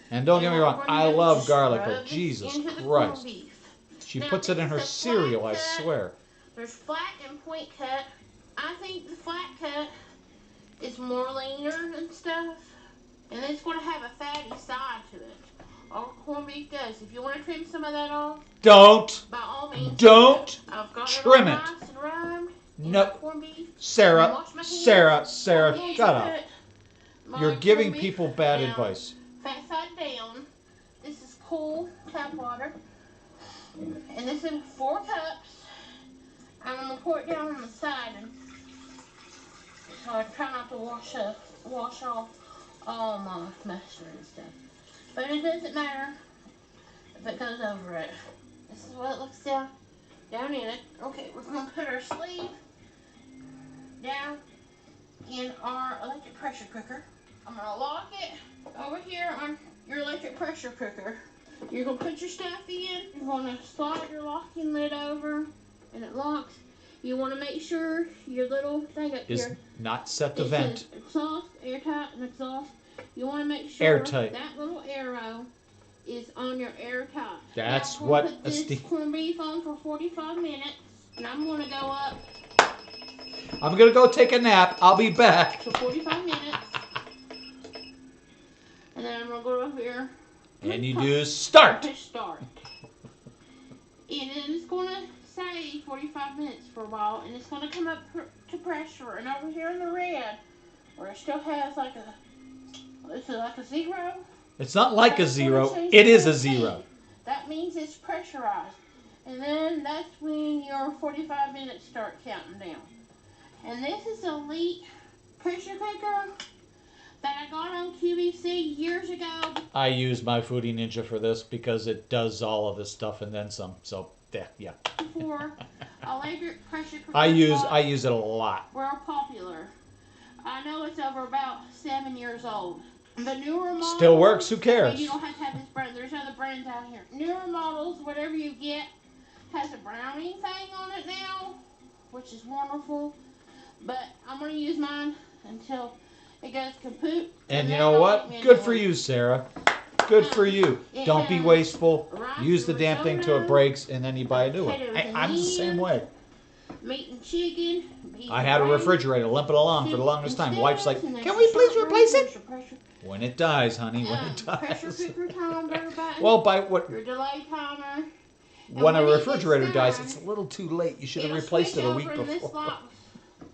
And don't get me wrong, I love garlic, but Jesus Christ. She puts it in her cereal, I swear. There's flat and point cut. I think the flat cut is more leaner and stuff. And it's going to have a fatty side to it. All corned beef does. If you want to trim some of that off, don't. By all means. Don't I've got trim it. Nice and rimed No. corned beef. Sarah, shut up. You're giving people bad advice. Fat side down. This is cool tap water. And this is 4 cups. I'm going to pour it down on the side. And so I try not to wash off all my mustard and stuff. But it doesn't matter if it goes over it. This is what it looks down in it. Okay, we're going to put our sleeve down in our electric pressure cooker. I'm going to lock it over here on your electric pressure cooker. You're going to put your stuff in. You're going to slide your locking lid over, and it locks. You want to make sure your little thing up is here not set to vent. Exhaust, airtight, and exhaust. You want to make sure airtight. That little arrow is on your airtight. That's now, what put this corned beef on for 45 minutes, and I'm going to go up. I'm going to go take a nap. I'll be back. For 45 minutes. And then I'm going to go over here. And you do start. Push start. And then it's going to say 45 minutes for a while, and it's going to come up to pressure. And over here in the red, where it still has like is it like a 0? It's not like a 0. It is a 0. That means it's pressurized. And then that's when your 45 minutes start counting down. And this is an Elite pressure cooker that I got on QVC years ago. I use my Foodie Ninja for this because it does all of this stuff and then some. So yeah. Before electric pressure cookers I use it a lot. were popular. I know it's over about 7 years old. The newer models Still works. Who cares? and you don't have to have this brand. There's other brands out here. Newer models, whatever you get, has a browning thing on it now, which is wonderful. But I'm gonna use mine until it goes kaput. And you then know I'll what? get me a Good new for one. you, Sarah. Good for you. It Don't be has wasteful. rice Use the and damn thing till it risotto, breaks, and then you buy a new one. potatoes and I'm the same onions, way. meat and chicken. beef I had a and refrigerator limping along for the soup longest and time. Wife's like, stews, and then "Can we please short replace ribs, it?" pressure- When it dies, honey. When it Pressure dies. cooker time, everybody. Well, by what? Your delay timer. When a when it gets refrigerator dies, done, it's a little too late. You should have It'll replaced it switch a week over and This before. light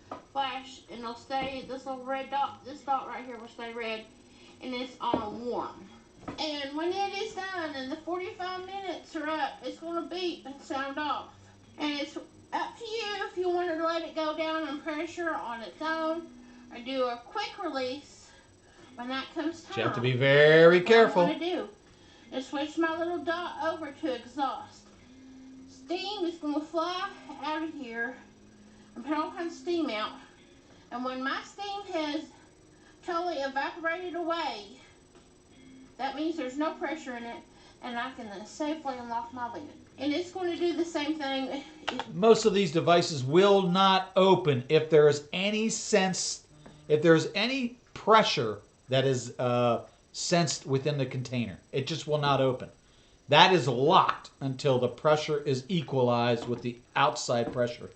will flash, and it'll stay. This little red dot, this dot right here will stay red, and it's on warm. And when it is done, and the 45 minutes are up, it's going to beep and sound off. And it's up to you if you want to let it go down in pressure on its own, or do a quick release when that comes time. You have to be very careful. What I want to do is switch my little dot over to exhaust. Steam is going to fly out of here and put all kinds of steam out. And when my steam has totally evaporated away, that means there's no pressure in it, and I can then safely unlock my lid. And it's going to do the same thing. Most of these devices will not open if there is any sense, if there's any pressure that is sensed within the container. It just will not open. That is locked until the pressure is equalized with the outside pressure.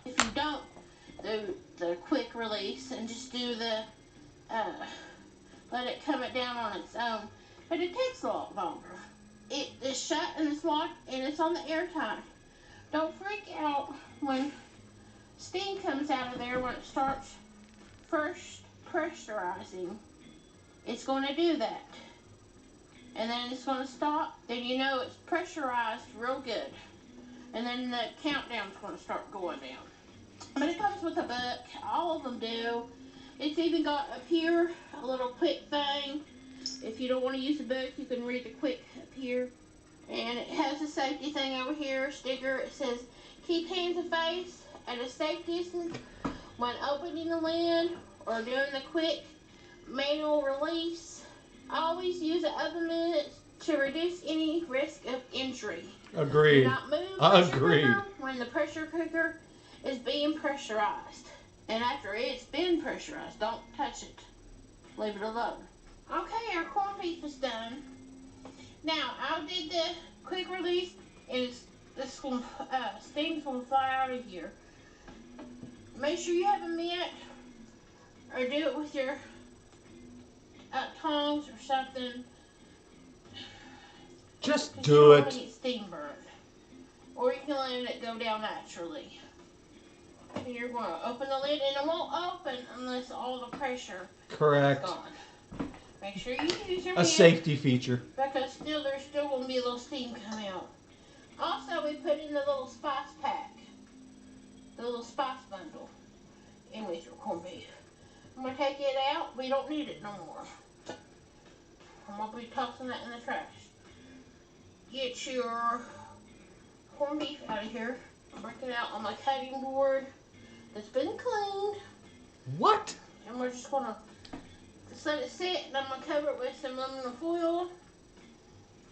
If you don't do the quick release and just do the, let it come it down on its own, but it takes a lot longer. It is shut and it's locked and it's on the airtime. Don't freak out when steam comes out of there when it starts first pressurizing. It's going to do that. And then it's going to stop. Then you know it's pressurized real good. And then the countdown's going to start going down. But it comes with a book. All of them do. It's even got up here a little quick thing. If you don't want to use the book, you can read the quick up here. And it has a safety thing over here, a sticker. It says, keep hands and face at a safe distance when opening the lid or doing the quick manual release. Always use the oven mitts to reduce any risk of injury. Agreed. Do not move the pressure Agreed. cooker when the pressure cooker is being pressurized. And after it's been pressurized, don't touch it. Leave it alone. Okay, our corned beef is done. Now, I did the quick release, and steam's going to fly out of here. Make sure you have a mitt, or do it with your tongs or something. Just 'Cause do you don't want to it. get steam burned. Or you can let it go down naturally. And you're going to open the lid, and it won't open unless all the pressure Correct. is gone. Make sure you use your A mitt, safety feature. because there's still going to be a little steam come out. Also, we put in the little spice pack, the little spice bundle, in with your corned beef. I'm going to take it out. We don't need it no more. I'm going to be tossing that in the trash. Get your corned beef out of here. Break it out on my cutting board that's been cleaned. What? And we're just going to just let it sit, and I'm going to cover it with some aluminum foil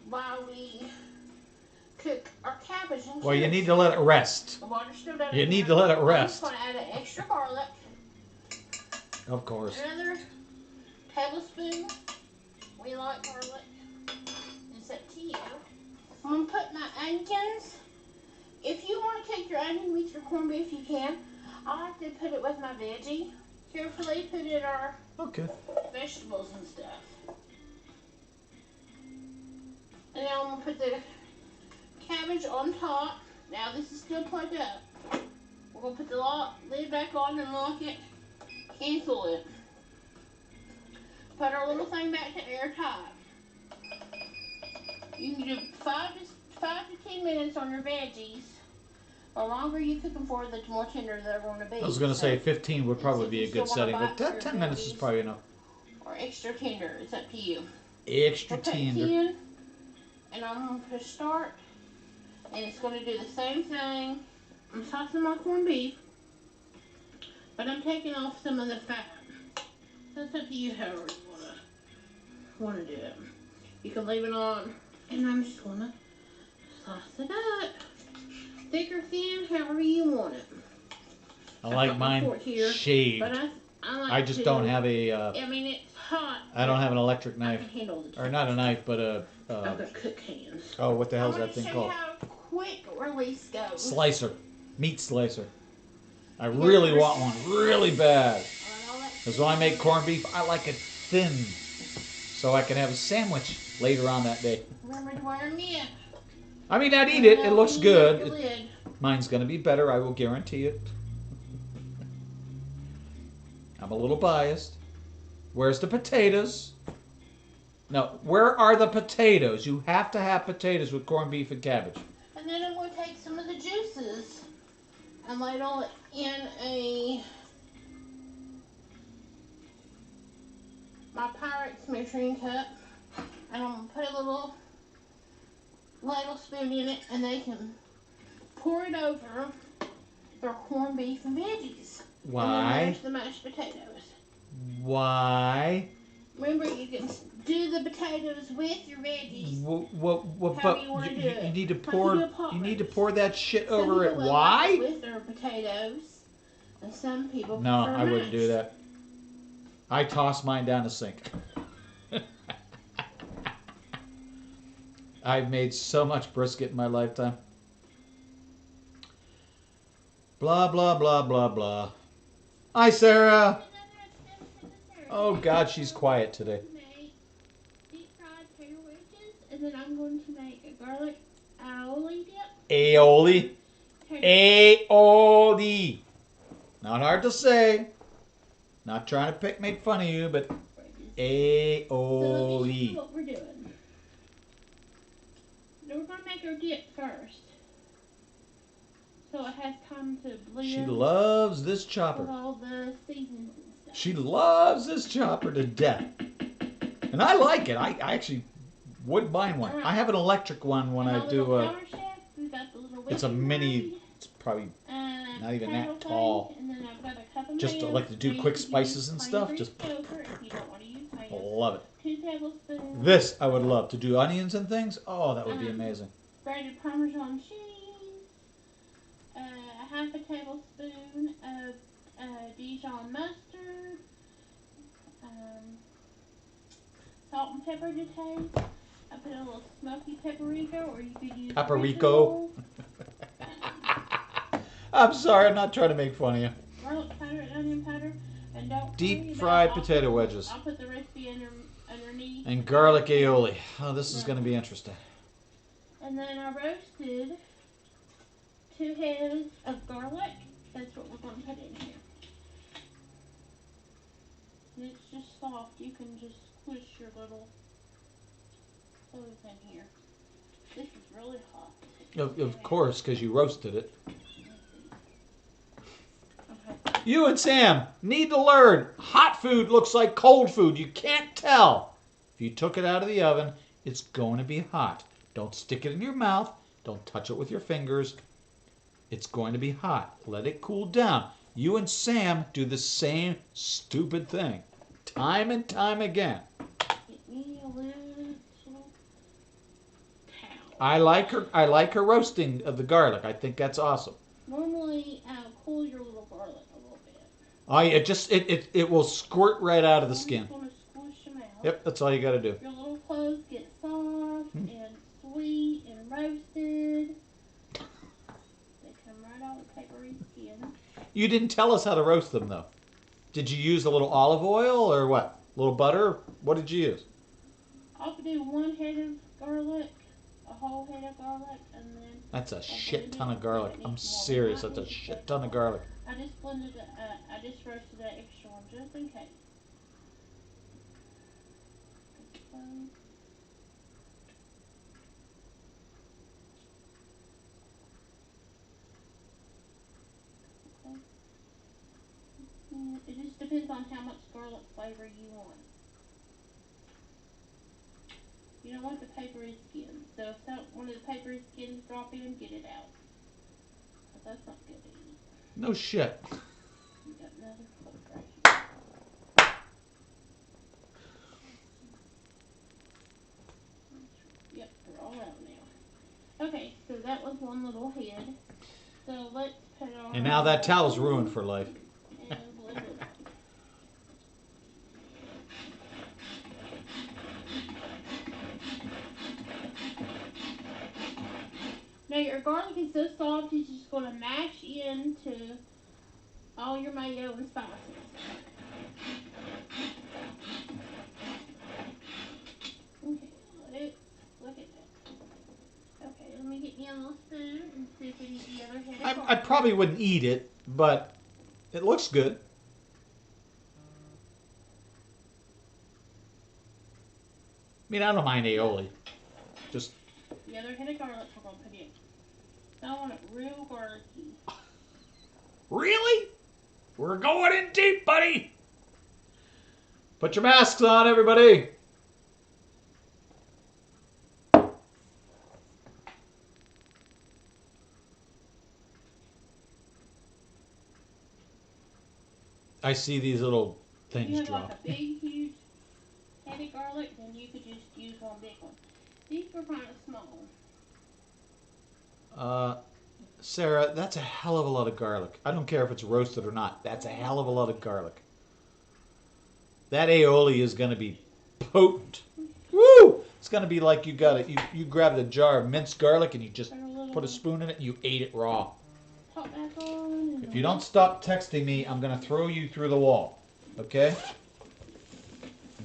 while we cook our cabbage and Well, you chips. need to let it rest. The water's still down You in need there. to let it I'm rest. just going to add an extra garlic. Of course. Another tablespoon. We like garlic. It's up to you. I'm going to put my onions. If you want to cook your onion with your corned beef, you can. I like to put it with my veggie. Carefully put in our Okay. vegetables and stuff. And now I'm going to put the cabbage on top. Now this is still plugged up. We're going to put the lid back on and lock it. Cancel it. Put our little thing back to airtight. You can do 5 to 10 minutes on your veggies. The longer you cook them for, the more tender they're going to be. I was going to say 15 would probably be a good setting, but that 10 minutes is probably enough. Or extra tender. It's up to you. Extra We'll put tender. 10, and I'm going to push start. And it's going to do the same thing. I'm saucing my corned beef, but I'm taking off some of the fat. That's up to you however you want to do it. You can leave it on, and I'm just going to sauce it up. Thick or thin, however you want it. I like mine shaved. But I just don't have a. I mean, it's hot. I don't have an electric I knife, can handle the or not a knife, but a. I've got cook hands. Oh, what the hell's that thing called? How quick release goes. Slicer, meat slicer. I really want one, really bad. Because when I make corned beef, I like it thin, so I can have a sandwich later on that day. Remember to wear a mitt. I mean, I'd eat it. It looks good. Mine's gonna be better. I will guarantee it. I'm a little biased. Where's the potatoes? No, where are the potatoes? You have to have potatoes with corned beef and cabbage. And then I'm going to take some of the juices and ladle it in my Pyrex measuring cup. And I'm going to put a little ladle spoon in it, and they can pour it over their corned beef and veggies. Why? And then there's the mashed potatoes. Why? Remember, you can do the potatoes with your veggies. But you need to pour. You need to pour that shit over it. Why? With their potatoes, and some people. No, prefer I wouldn't do mashed. that. I toss mine down the sink. I've made so much brisket in my lifetime. Blah blah blah blah blah. Hi, Sarah. Oh God, she's quiet today. Make deep fried tater wedges, and then I'm going to make a garlic aioli dip. Aioli. Aioli. Not hard to say. Not trying to make fun of you, but So let me show you aioli. what we're doing. Now we're going to make our dip first, so it has time to blend. She loves this with chopper. all the seasonings and stuff. She loves this chopper to death. And I like it. I actually would mind one. I have an electric one when And I our do little Power Chef, we've got the little it's a whipping mini, blade, it's probably not even paddle that thing, tall. And then I've got a cup of Just to mayo. like to do Or you quick could spices use and plain stuff, Greek just yogurt if you don't want to use mayo. love it. 2 tablespoons. This I would love to do onions and things. Oh, that would be amazing. Grated Parmesan cheese. A half a tablespoon of Dijon mustard. Salt and pepper to taste. I put a little smoky paprika, or you could use Papriko. original. I'm sorry, I'm not trying to make fun of you. Garlic powder and onion powder. And don't Deep worry about fried it. potato wedges. I'll put the recipe underneath. And garlic aioli. Oh, this is going to be interesting. And then I roasted 2 heads of garlic. That's what we're going to put in here. And it's just soft. You can just squish your little clothes in here. This is really hot. Of course, because you roasted it. Okay. You and Sam need to learn. Hot food looks like cold food. You can't tell. If you took it out of the oven, it's going to be hot. Don't stick it in your mouth. Don't touch it with your fingers. It's going to be hot. Let it cool down. You and Sam do the same stupid thing. Time and time again. Get me a little towel. I like her roasting of the garlic. I think that's awesome. Normally, cool your little garlic a little bit. It will squirt right out of the I'm skin. just going to squish them out. Yep, that's all you got to do. Your little clothes get soft and sweet and roasted. They come right out with papery skin. You didn't tell us how to roast them though. Did you use a little olive oil or what? A little butter? What did you use? I'll do 1 head of garlic, a whole head of garlic, and then That's a I'll shit blend ton it. of garlic. It I'm needs more. serious. Might That's a need shit ton of garlic. I just blended it. I just roasted that extra one just in case. flavor you want. You don't want the papery skin. So if one of the papery skins drop in, get it out. 'Cause that's not good to eat. No shit. You got another clip right here. Yep, they're all out now. Okay, so that was one little head. So let's put on. And now that towel's ruined for life. And blend it up. Now your garlic is so soft, it's just going to mash into all your mayo and spices. Okay, look at that. Okay, let me get me a little spoon and see if we need the other head of I garlic. probably wouldn't eat it, but it looks good. I mean, I don't mind aioli. Just The other head of garlic we're going to put in. I want it real garlicky. really? We're going in deep, buddy. Put your masks on, everybody. I see these little If things you have drop. like a big, huge head of garlic, then you could just use one big one. These were kind of small. Sarah, that's a hell of a lot of garlic. I don't care if it's roasted or not. That's a hell of a lot of garlic. That aioli is going to be potent. Woo! It's going to be like you got it. You grabbed a jar of minced garlic and you just put a spoon in it and you ate it raw. Top back on. If you don't stop texting me, I'm going to throw you through the wall. Okay?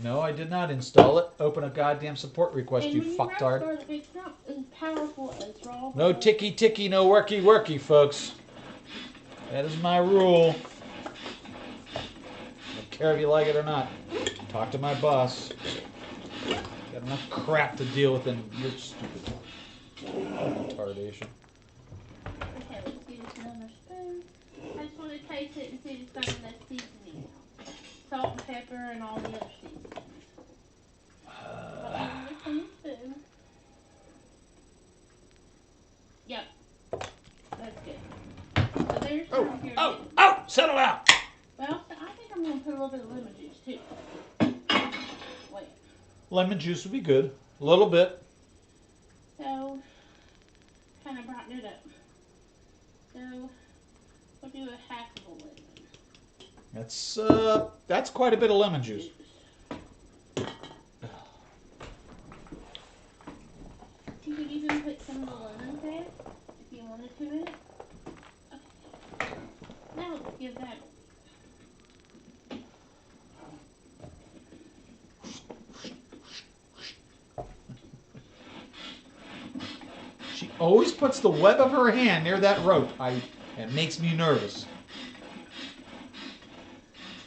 No, I did not install it. Open a goddamn support request, And you when fucktard. roast garlic, it's not as powerful as raw. No garlic. ticky ticky, no worky worky, folks. That is my rule. Don't care if you like it or not. Talk to my boss. Got enough crap to deal with in your stupid retardation. Okay, let's get us another spoon. I just want to taste it and see if it's got enough seasoning now. Salt and pepper and all the other seasonings. Another clean spoon. Yep. That's good. So there's some here. Oh! Settle down! Well, I think I'm going to put a little bit of lemon juice too. Wait. Lemon juice would be good. A little bit. So, kind of brighten it up. So, we'll do a half of a lemon. That's quite a bit of lemon juice. You could even put some of the lemon there if you wanted to in it. Okay. Now let's give that a She always puts the web of her hand near that rope. It makes me nervous.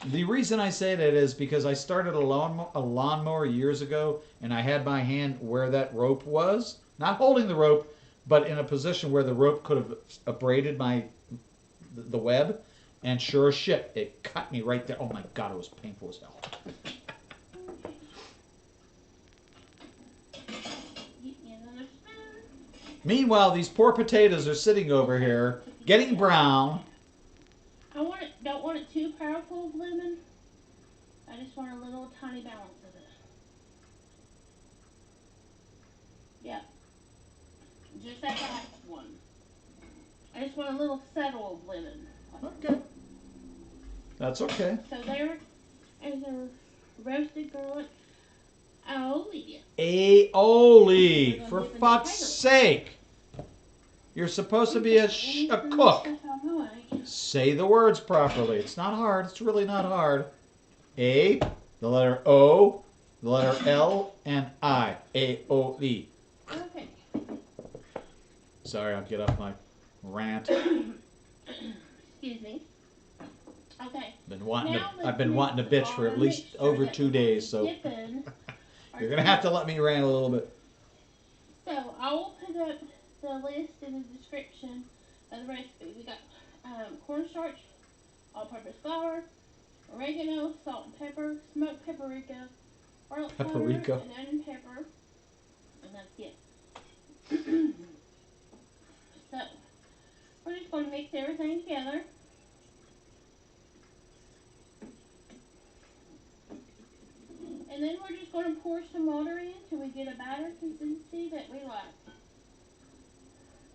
The reason I say that is because I started a lawnmower years ago, and I had my hand where that rope was, not holding the rope, but in a position where the rope could have abraded the web, and sure as shit, it cut me right there. Oh my god, it was painful as hell. Meanwhile, these poor potatoes are sitting over here, getting brown. Don't want it too powerful of lemon. I just want a little tiny balance of it. Yeah. Just that last one. I just want a little settle of lemon. Okay. That's okay. So there is a roasted garlic aioli. Aioli, for fuck's sake. You're supposed to be a cook. Say the words properly. It's not hard. It's really not hard. A, the letter O, the letter L, and I. Aioli. Okay. Sorry, I'll get off my rant. Excuse me. Okay. I've been wanting to bitch for at least over 2 days, so you're gonna have to let me rant a little bit. So I will put up the list in the description of the recipe. We got cornstarch, all-purpose flour, oregano, salt and pepper, smoked paprika, garlic powder, Paprika. and onion pepper, and that's it. So, we're just going to mix everything together. And then we're just going to pour some water in till we get a batter consistency that we like.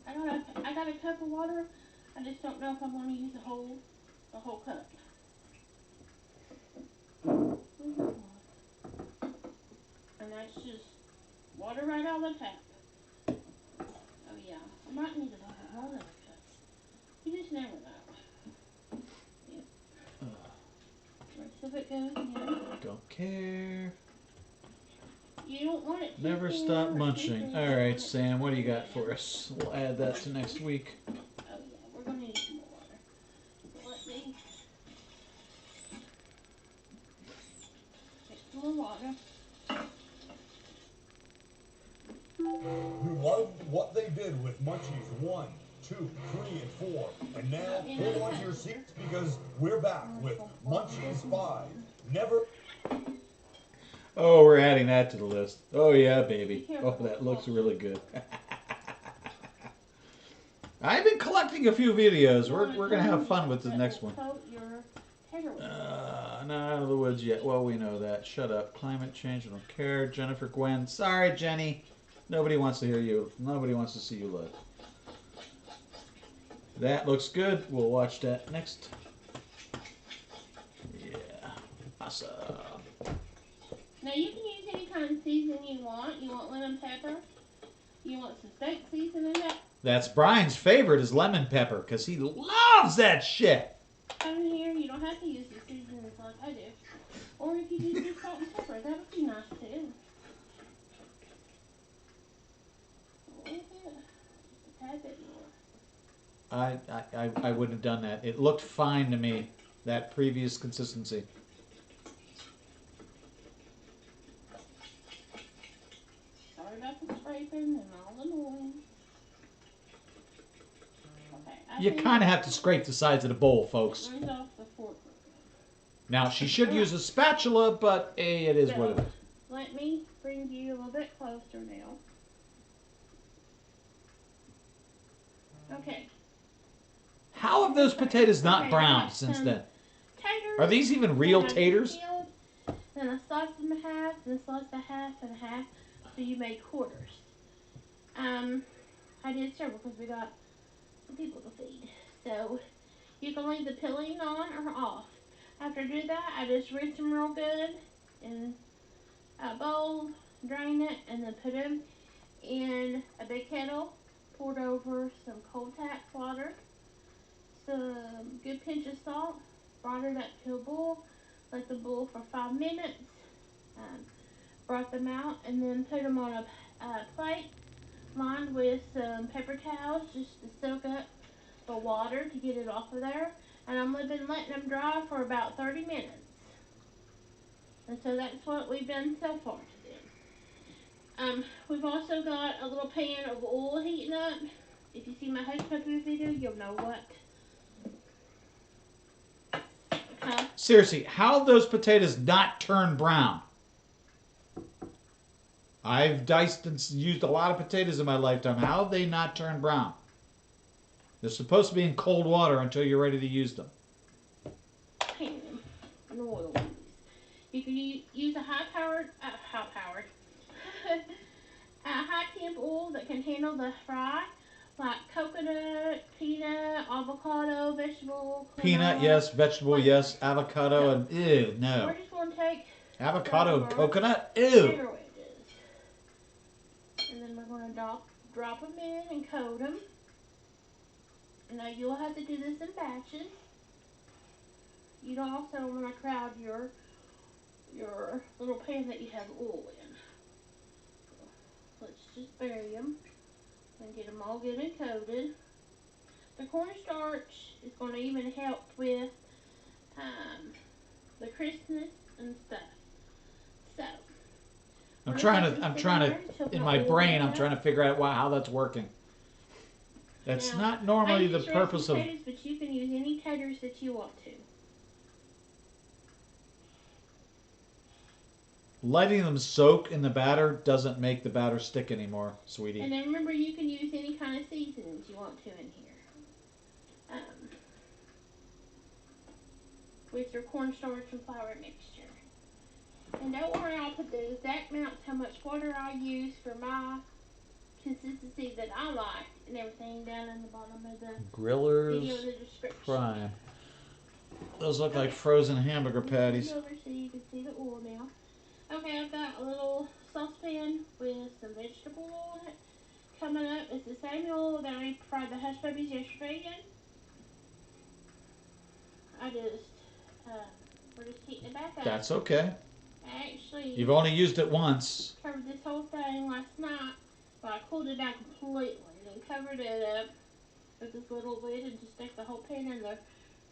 I got a cup of water. I just don't know if I'm going to use the whole cup. And that's just water right out of the tap. Oh yeah, I might need a little bit more than a cup. You just never know. Yep. The rest of it goes in. Don't care. You don't want it too Never thin stop or too munching. thick. All You right, want it Sam, what do you just got for us? We'll add that to next week. Oh yeah, we're gonna need some more water. So let me get some more water. We loved what they did with Munchies 1, 2, 3, and 4. And now, hold on to your seats because we're back with Munchies 5. Never. Oh, we're adding that to the list. Oh yeah, baby. Oh, that looks really good. I've been collecting a few videos. We're gonna have fun with the next one. Coat your tater with. Not out of the woods yet. Well, we know that. Shut up. Climate change. I don't care. Jennifer Gwen. Sorry, Jenny. Nobody wants to hear you. Nobody wants to see you live. That looks good. We'll watch that next. Yeah. Awesome. Now you can use any kind of seasoning you want. You want lemon pepper. You want some steak seasoning. That's Brian's favorite is lemon pepper because he loves that shit. Down here, you don't have to use the seasonings like I do. Or if you just use salt and pepper, that would be nice too. A little bit, just a tad bit more. I wouldn't have done that. It looked fine to me, that previous consistency. Sorry about the scraping and all the noise. Okay, You kind of have to scrape the sides of the bowl, folks. Rinse off the fork. Now, she should use a spatula, but hey, it is what it is. Let me bring you a little bit closer now. Okay. How have those potatoes not browned since then? Taters. Are these even real that I taters? peeled, then I sliced them in half, then sliced a half and a half, so you made quarters. I did several because we got some people to feed. So you can leave the peeling on or off. After I do that, I just rinse them real good in a bowl, drain it, and then put them in a big kettle. Poured over some cold tap water, some good pinch of salt, brought it up to a boil, let them boil for 5 minutes, brought them out, and then put them on a plate lined with some paper towels just to soak up the water to get it off of there. And I've been letting them dry for about 30 minutes. And so that's what we've done so far to them. We've also got a little pan of oil heating up. If you see my Hush Puppy video, you'll know what. Okay. Seriously, how have those potatoes not turned brown? I've diced and used a lot of potatoes in my lifetime. How have they not turned brown? They're supposed to be in cold water until you're ready to use them. Pan and oil. You can use a high-powered, high-temp oil that can handle the fry, like coconut, peanut, avocado, vegetable. Peanut, yes. Vegetable, yes. Avocado, and ew, no. We're just going to take Avocado and coconut? tater Ew. wedges, and then we're going to drop them in and coat them. Now you'll have to do this in batches. You don't also want to crowd your little pan that you have oil in. So let's just bury them and get them all good and coated. The cornstarch is going to even help with the crispness and stuff. So I'm trying to, in my brain, I'm trying to figure out how that's working. That's now, not normally I the use purpose of. potatoes, but you can use any taters that you want to. letting them soak in the batter doesn't make the batter stick anymore, sweetie. And then remember, you can use any kind of seasonings you want to in here. With your cornstarch and flour mixture. And don't worry, I'll put the exact amounts how much water I use for my consistency that I like and everything down in the bottom of the video in Griller's the description. Prime. Those look like frozen hamburger patties. Over so you can see the oil now. Okay, I've got a little saucepan with some vegetable oil in it. Coming up, it's the same oil that I fried the hush puppies yesterday in. We're just heating it back up. That's okay. Actually, You've only used it once. covered this whole thing last night, but I cooled it down completely and covered it up with this little lid and just stuck the whole pan in the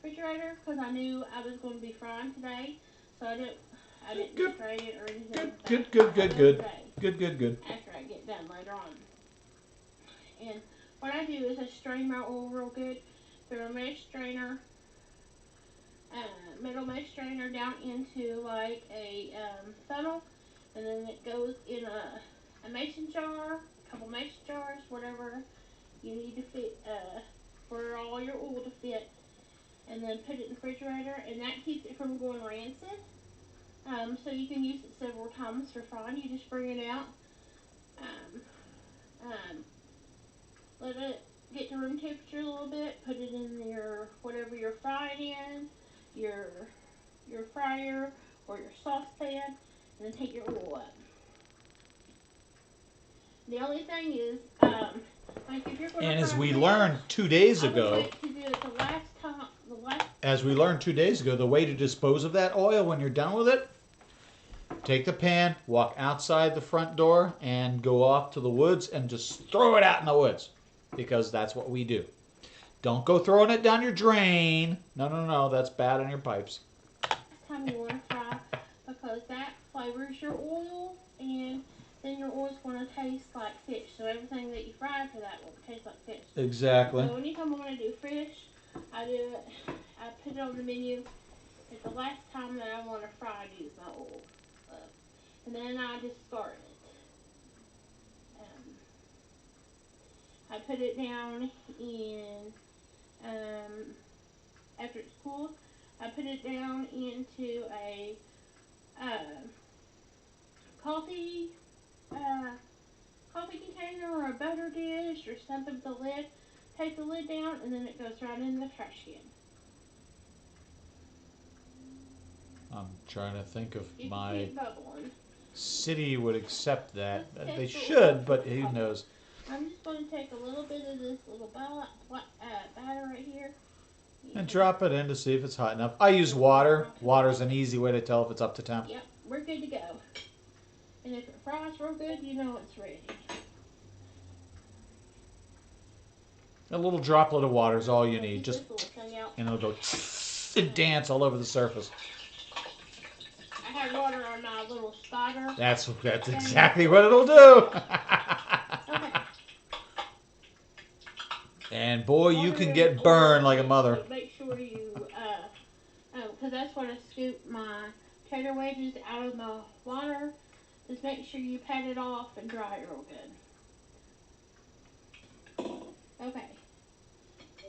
refrigerator because I knew I was going to be frying today, so I didn't strain it or anything. Good. After I get done later on. And what I do is I strain my oil real good through a mesh strainer, metal mesh strainer down into like a funnel, and then it goes in a mason jar, a couple mason jars, whatever you need to fit for all your oil to fit, and then put it in the refrigerator, and that keeps it from going rancid. So you can use it several times for frying. You just bring it out, let it get to room temperature a little bit, put it in your whatever you're frying in, your fryer or your saucepan, and then take your oil up. The only thing is, like if you're going to And as fry we fish, learned 2 days I would ago, like to do it the last time, the way to dispose of that oil when you're done with it, take the pan, walk outside the front door, and go off to the woods and just throw it out in the woods. Because that's what we do. Don't go throwing it down your drain. No, that's bad on your pipes. time you want to fry, because that flavors your oil, and then your oil's going to taste like fish. So everything that you fry for that will taste like fish. Exactly. So anytime I want to do fish, I put it on the menu at the last time that I want to fry, I use my oil. And then I discard it. I put it down in, after it's cooled, I put it down into a coffee container or a butter dish or something with the lid. Take the lid down, and then it goes right in the trash can. I'm trying to think if You my can keep bubbling. city would accept that. Let's They take a should, little but bit who of knows? I'm just going to take a little bit of this little batter right here. And drop it in to see if it's hot enough. I use water. Water's an easy way to tell if it's up to temp. Yep, we're good to go. And if it fries real good, you know it's ready. A little droplet of water is all you need. Keep Just this little thing out. and it'll go and dance all over the surface. I had water on my little spider. That's exactly what it'll do. Okay. And boy, you can get burned like a mother. Make sure you, because that's when I scoop my tater wedges out of my water. Just make sure you pat it off and dry it real good. Okay.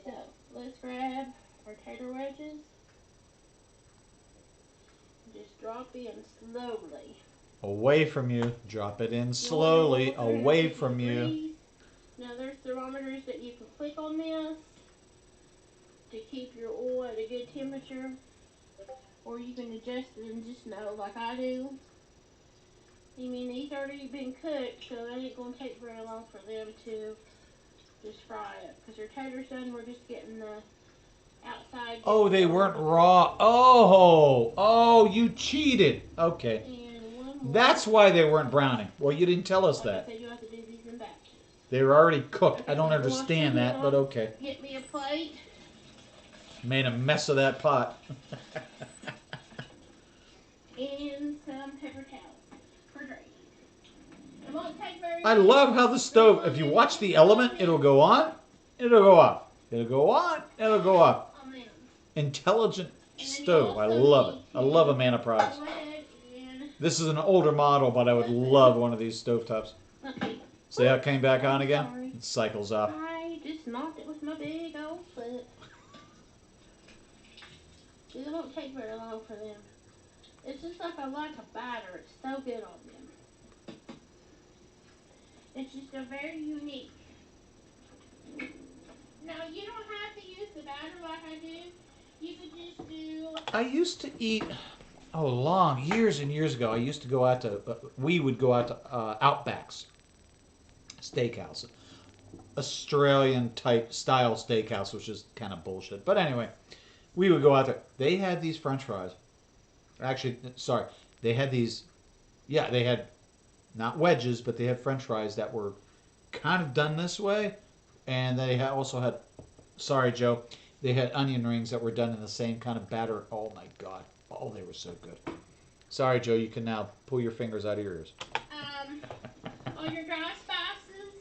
So, let's grab our tater wedges. Just drop in slowly. Away from you. Drop it in slowly. Away from you. Now there's thermometers that you can click on this to keep your oil at a good temperature, or you can adjust it and just know like I do. I mean, these already been cooked, so it ain't going to take very long for them to just fry up. Because your tater's done, we're just getting the outside. Oh, they weren't raw. Oh, you cheated. Okay. And one more. That's why they weren't browning. Well, you didn't tell us Like I that. said, you have to do these in batches. They were already cooked. Okay, I don't you understand want that, some but now? okay. Get me a plate. Made a mess of that pot. And some paper towels for draining. It won't take very I long. love how the stove, if you watch the element, it'll go on, it'll go off. It'll go on, it'll go off. On them. Intelligent And then you stove. I also love it. need I love to Amana products. Go ahead and This is an older model, but I would love one of these stovetops. Okay. See how it came back on again? Sorry. It cycles off. I just knocked it with my big old foot. See, it won't take very long for them. It's just like a batter. It's so good on them. It's just a very unique. Now, you don't have to use the batter like I do. You could just do... I used to eat, years and years ago, I used to go out to, we would go out to Outback's Steakhouse. Australian type style steakhouse, which is kind of bullshit. But anyway, we would go out there. They had these French fries. Actually, sorry, they had these. Yeah, they had not wedges, but they had French fries that were kind of done this way, and they also had. Sorry, Joe. They had onion rings that were done in the same kind of batter. Oh my God! Oh, they were so good. Sorry, Joe. You can now pull your fingers out of your ears. All your dry spices.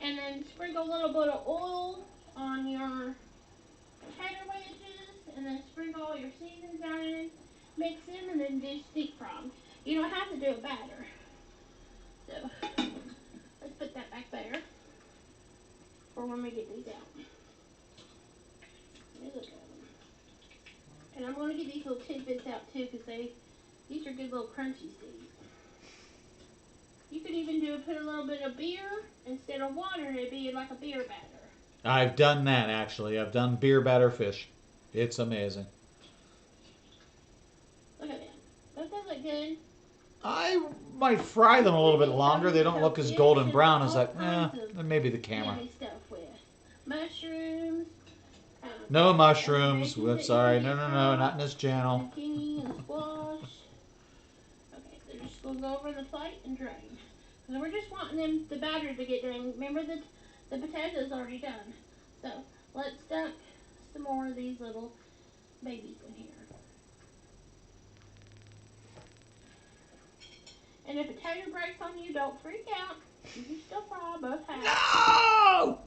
And then sprinkle a little bit of oil on your potato wedges, and then sprinkle all your seasonings on it, mix them, and then do deep fry them. You don't have to do a batter. So, let's put that back there for when we get these out. Look at them. And I'm going to get these little tidbits out too, because these are good little crunchy seeds. You could even put a little bit of beer instead of water, and it'd be like a beer batter. I've done that, actually. I've done beer batter fish. It's amazing. Look at them. Don't they look good? I might fry them a little bit longer. They don't look as golden brown as maybe the camera. Stuff with mushrooms. No mushrooms. Sorry, no, not in this channel. Zucchini and squash. Okay, they're just going to go over the plate and drain. Because we're just wanting the batter to get done. Remember the potatoes already done. So let's dump some more of these little babies in here. And if a tater breaks on you, don't freak out. You can still fry both halves. No!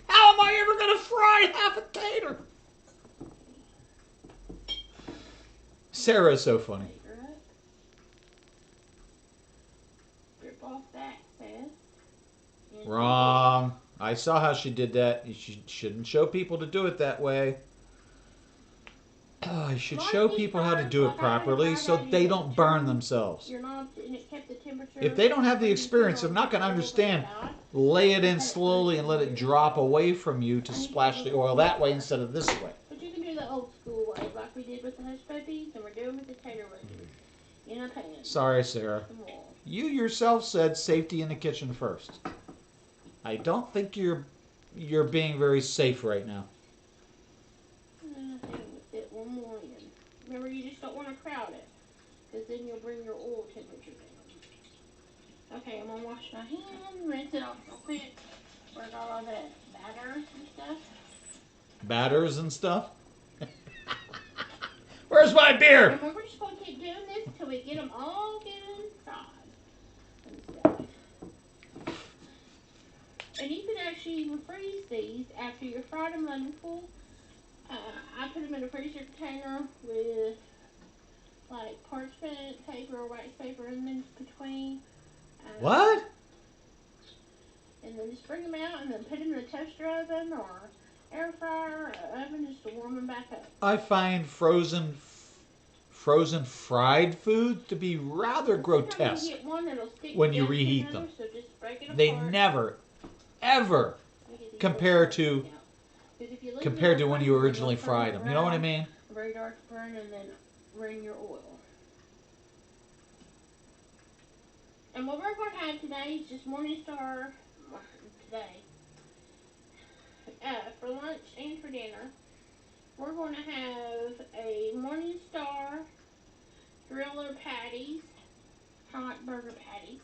How am I ever going to fry half a tater? Sarah's so funny. Rip off that fast. Wrong. I saw how she did that. You shouldn't show people to do it that way. You should show people how to do it properly so they don't burn themselves. If they don't have the experience, they're not going to understand. Lay it in slowly and let it drop away from you to splash the oil that way instead of this way. But you can do the old school way, like we did with the hush puppies, and we're doing with the tater wedges. In a pan. Sorry, Sarah. You yourself said safety in the kitchen first. I don't think you're being very safe right now. One more in. Remember, you just don't want to crowd it, because then you'll bring your oil temperature down. Okay, I'm going to wash my hands, rinse it off real quick. Where's all of that batter and stuff? Batters and stuff? Where's my beer? And we're just going to keep doing this until we get them all good fried and stuff. And you can actually even freeze these after you fried them, let them cool. I put them in a freezer container with like parchment paper or wax paper in between. What? And then just bring them out and then put them in a toaster oven or air fryer or oven just to warm them back up. I find frozen fried food to be rather grotesque when you reheat them. So just break it they apart. Never, ever compare to when you originally fried them. You know what I mean? Very dark burn, and then bring your oil. And what we're going to have today is just Morningstar today. For lunch and for dinner, we're going to have a Morningstar griller patties, kind of like burger patties.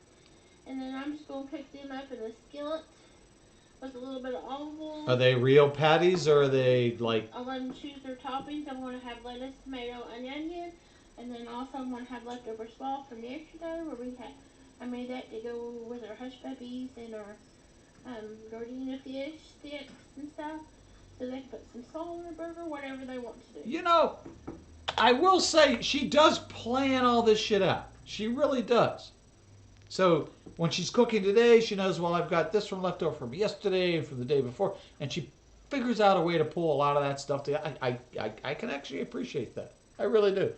And then I'm just going to cook them up in a skillet with a little bit of olive oil. Are they real patties or are they like... I'll let them choose their toppings. I'm going to have lettuce, tomato, and onion. And then also I'm going to have leftover slaw from yesterday where I made that to go with our hush puppies and our gardenia fish sticks and stuff. So they can put some salt on their burger, whatever they want to do. You know, I will say she does plan all this shit out. She really does. So when she's cooking today, she knows, well, I've got this from leftover from yesterday and from the day before, and she figures out a way to pull a lot of that stuff together. I can actually appreciate that. I really do.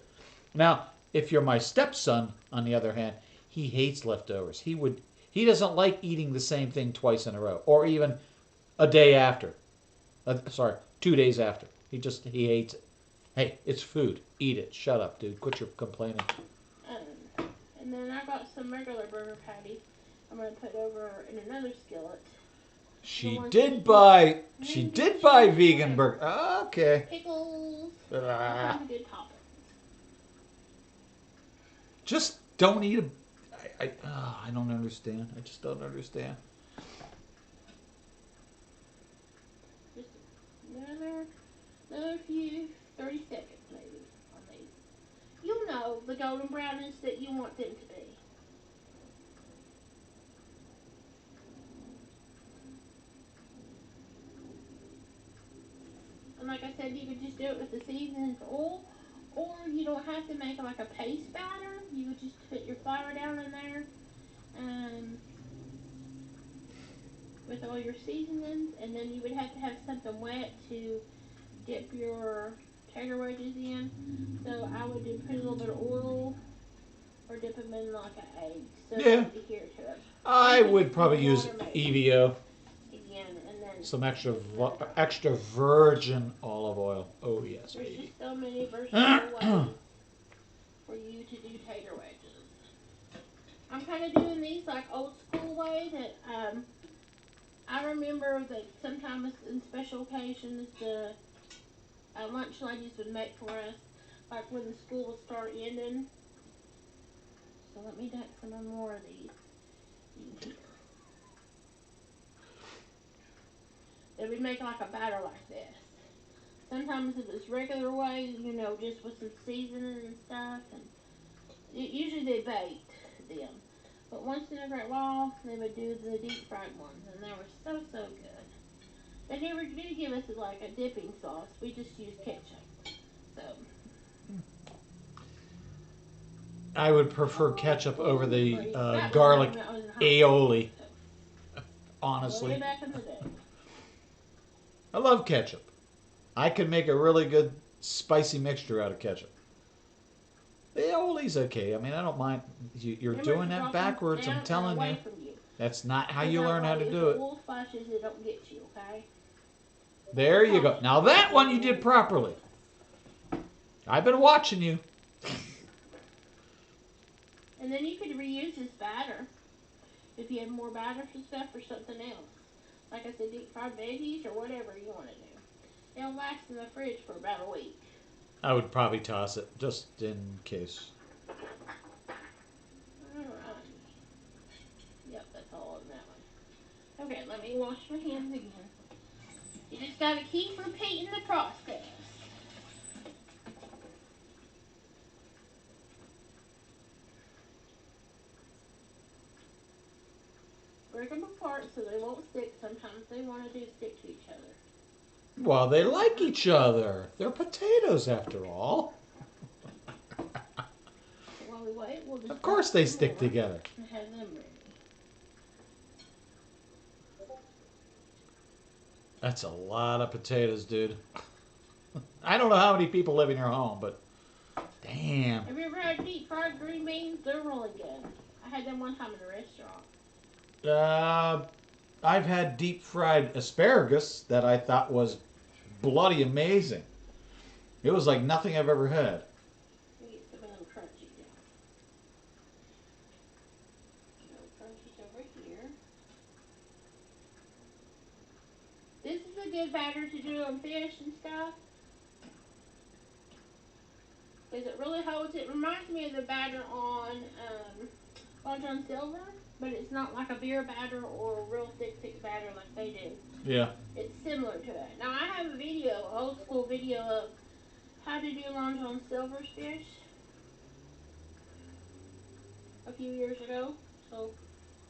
Now, if you're my stepson, on the other hand, he hates leftovers. He doesn't like eating the same thing twice in a row, or even a day after. Sorry, 2 days after. He hates it. Hey, it's food. Eat it. Shut up, dude. Quit your complaining. And then I got some regular burger patties. I'm gonna put over in another skillet. She did buy vegan burger. Okay. Pickles. Ah. All kinds of good toppings. Just don't eat a. I don't understand. I just don't understand. Just another few 30 seconds maybe on these. You'll know the golden brownness that you want them to be. And like I said, you could just do it with the seasoned oil, or you don't have to make like a paste batter. You would just put your flour down in there, with all your seasonings, and then you would have to have something wet to dip your tater wedges in. So I would put a little bit of oil, or dip them in like an egg. So Yeah. adhere to it. I would probably use EVO. Again, and then Some extra virgin olive oil. Oh yes, there's baby. just so many versatile ways for you to do tater wedges. I'm kind of doing these like old school way that I remember that sometimes in special occasions the lunch ladies would make for us, like when the school would start ending. So let me dump some more of these in here. They would make like a batter like this. Sometimes if it's regular way, just with some seasoning and stuff, and usually they baked them. But once in a great while, they would do the deep fried ones, and they were so good. They never did give us like a dipping sauce. We just used ketchup. So I would prefer ketchup over the garlic aioli. Honestly, way back in the day. I love ketchup. I could make a really good spicy mixture out of ketchup. The aioli's okay. I mean, I don't mind. You're doing that backwards. I'm telling you. That's not how you learn how to do it. Oil splashes, it don't get you, okay? There you go. Now that one you did properly. I've been watching you. And then you could reuse this batter if you had more batter for stuff or something else. Like I said, deep fried veggies or whatever you want to do. It'll last in the fridge for about a week. I would probably toss it just in case. Alright. Yep, that's all in that one. Okay, let me wash my hands again. You just gotta keep repeating the process. Break them apart so they won't stick. Sometimes they want to stick to each other. Well, they like each other. They're potatoes after all. While we wait, we'll just of course they stick together. And have them ready. That's a lot of potatoes, dude. I don't know how many people live in your home, but damn. Have you ever had deep fried green beans? They're really good. I had them one time at a restaurant. I've had deep fried asparagus that I thought was bloody amazing. It was like nothing I've ever had. Let me get some of them crunchies out. No crunchies over here. This is a good batter to do on fish and stuff. Because it really holds. It reminds me of the batter on Long John Silver. But it's not like a beer batter or a real thick batter like they do. Yeah. It's similar to it. Now I have a video, old school video of how to do Long John Silver's fish a few years ago. So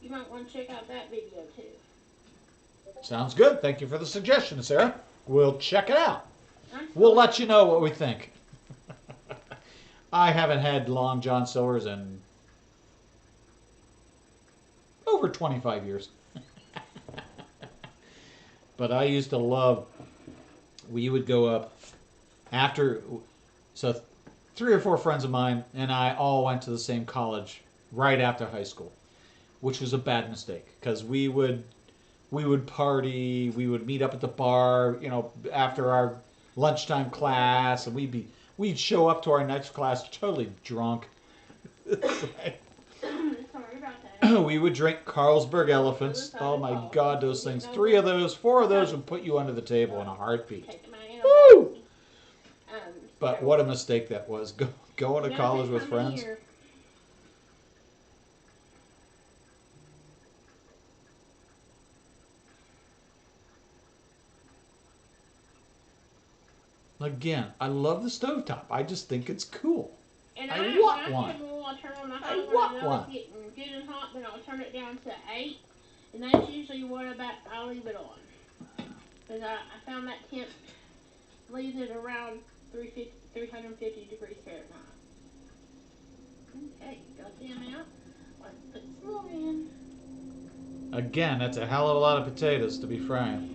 you might want to check out that video too. Sounds good. Thank you for the suggestion, Sarah. We'll check it out. We'll let you know what we think. I haven't had Long John Silver's in over 25 years. But I used to love, we would go up after, so 3 or 4 friends of mine and I all went to the same college right after high school, which was a bad mistake because we would party, we would meet up at the bar, you know, after our lunchtime class, and we'd show up to our next class totally drunk. Sorry about that. We would drink Carlsberg Elephants. Oh my God, those things! 3 of those, 4 of those would put you under the table in a heartbeat. Woo! But what a mistake that was. Going to college with friends. Again, I love the stovetop. I just think it's cool. And I want one. I'll turn on the I hot want one. one. It's getting good and hot, then I'll turn it down to 8. And that's usually what I'll leave it on. Because I found that temp leaves it around 350 degrees Fahrenheit. Okay, got them out. Let's put some more in. Again, that's a hell of a lot of potatoes to be frying.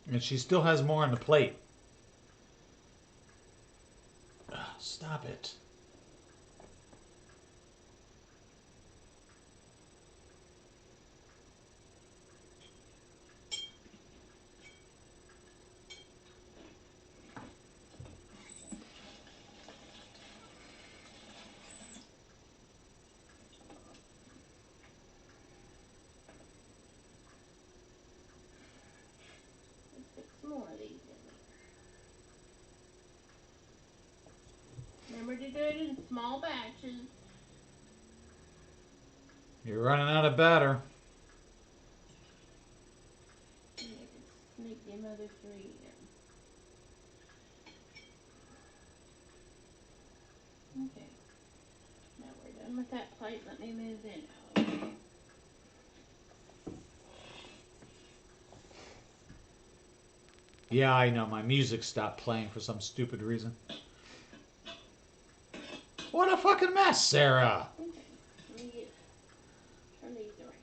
And she still has more on the plate. Ugh, stop it. Let's put some more of these in there. Remember to do it in small batches. You're running out of batter. And you can sneak them other 3 in. Okay. Now we're done with that plate. Let me move in out of the way. Yeah, I know. My music stopped playing for some stupid reason. What a fucking mess, Sarah! Okay. Let me turn these around.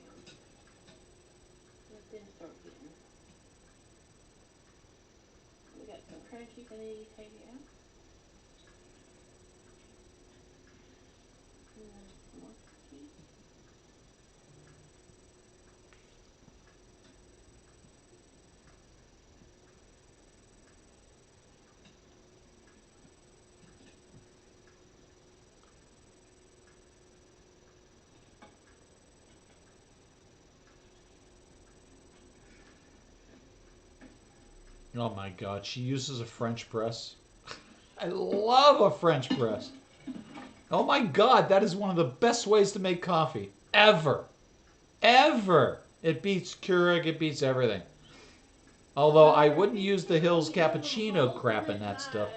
Let them start getting. We got some crunchies I need to take out. And then some more cookies. Oh my God, she uses a French press. I love a French press. Oh my God, that is one of the best ways to make coffee ever. Ever. It beats Keurig, it beats everything. Although I wouldn't use the Hills cappuccino crap in that stuff.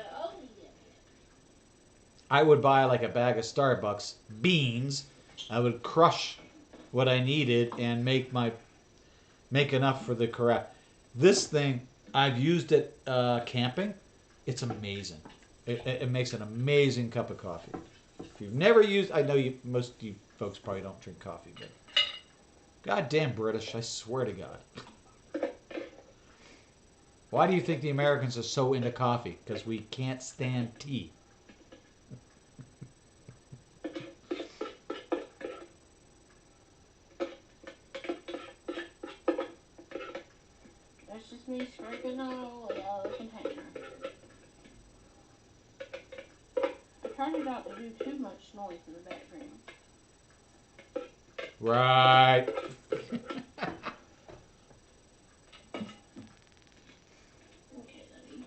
I would buy like a bag of Starbucks beans. I would crush what I needed and make enough for the correct. This thing I've used it camping. It's amazing. It makes an amazing cup of coffee. If you've never used, I know most of you folks probably don't drink coffee, but goddamn British, I swear to God. Why do you think the Americans are so into coffee? Because we can't stand tea. That's just me scraping all out of the container. I tried not to do too much noise in the background. Right. Okay, let me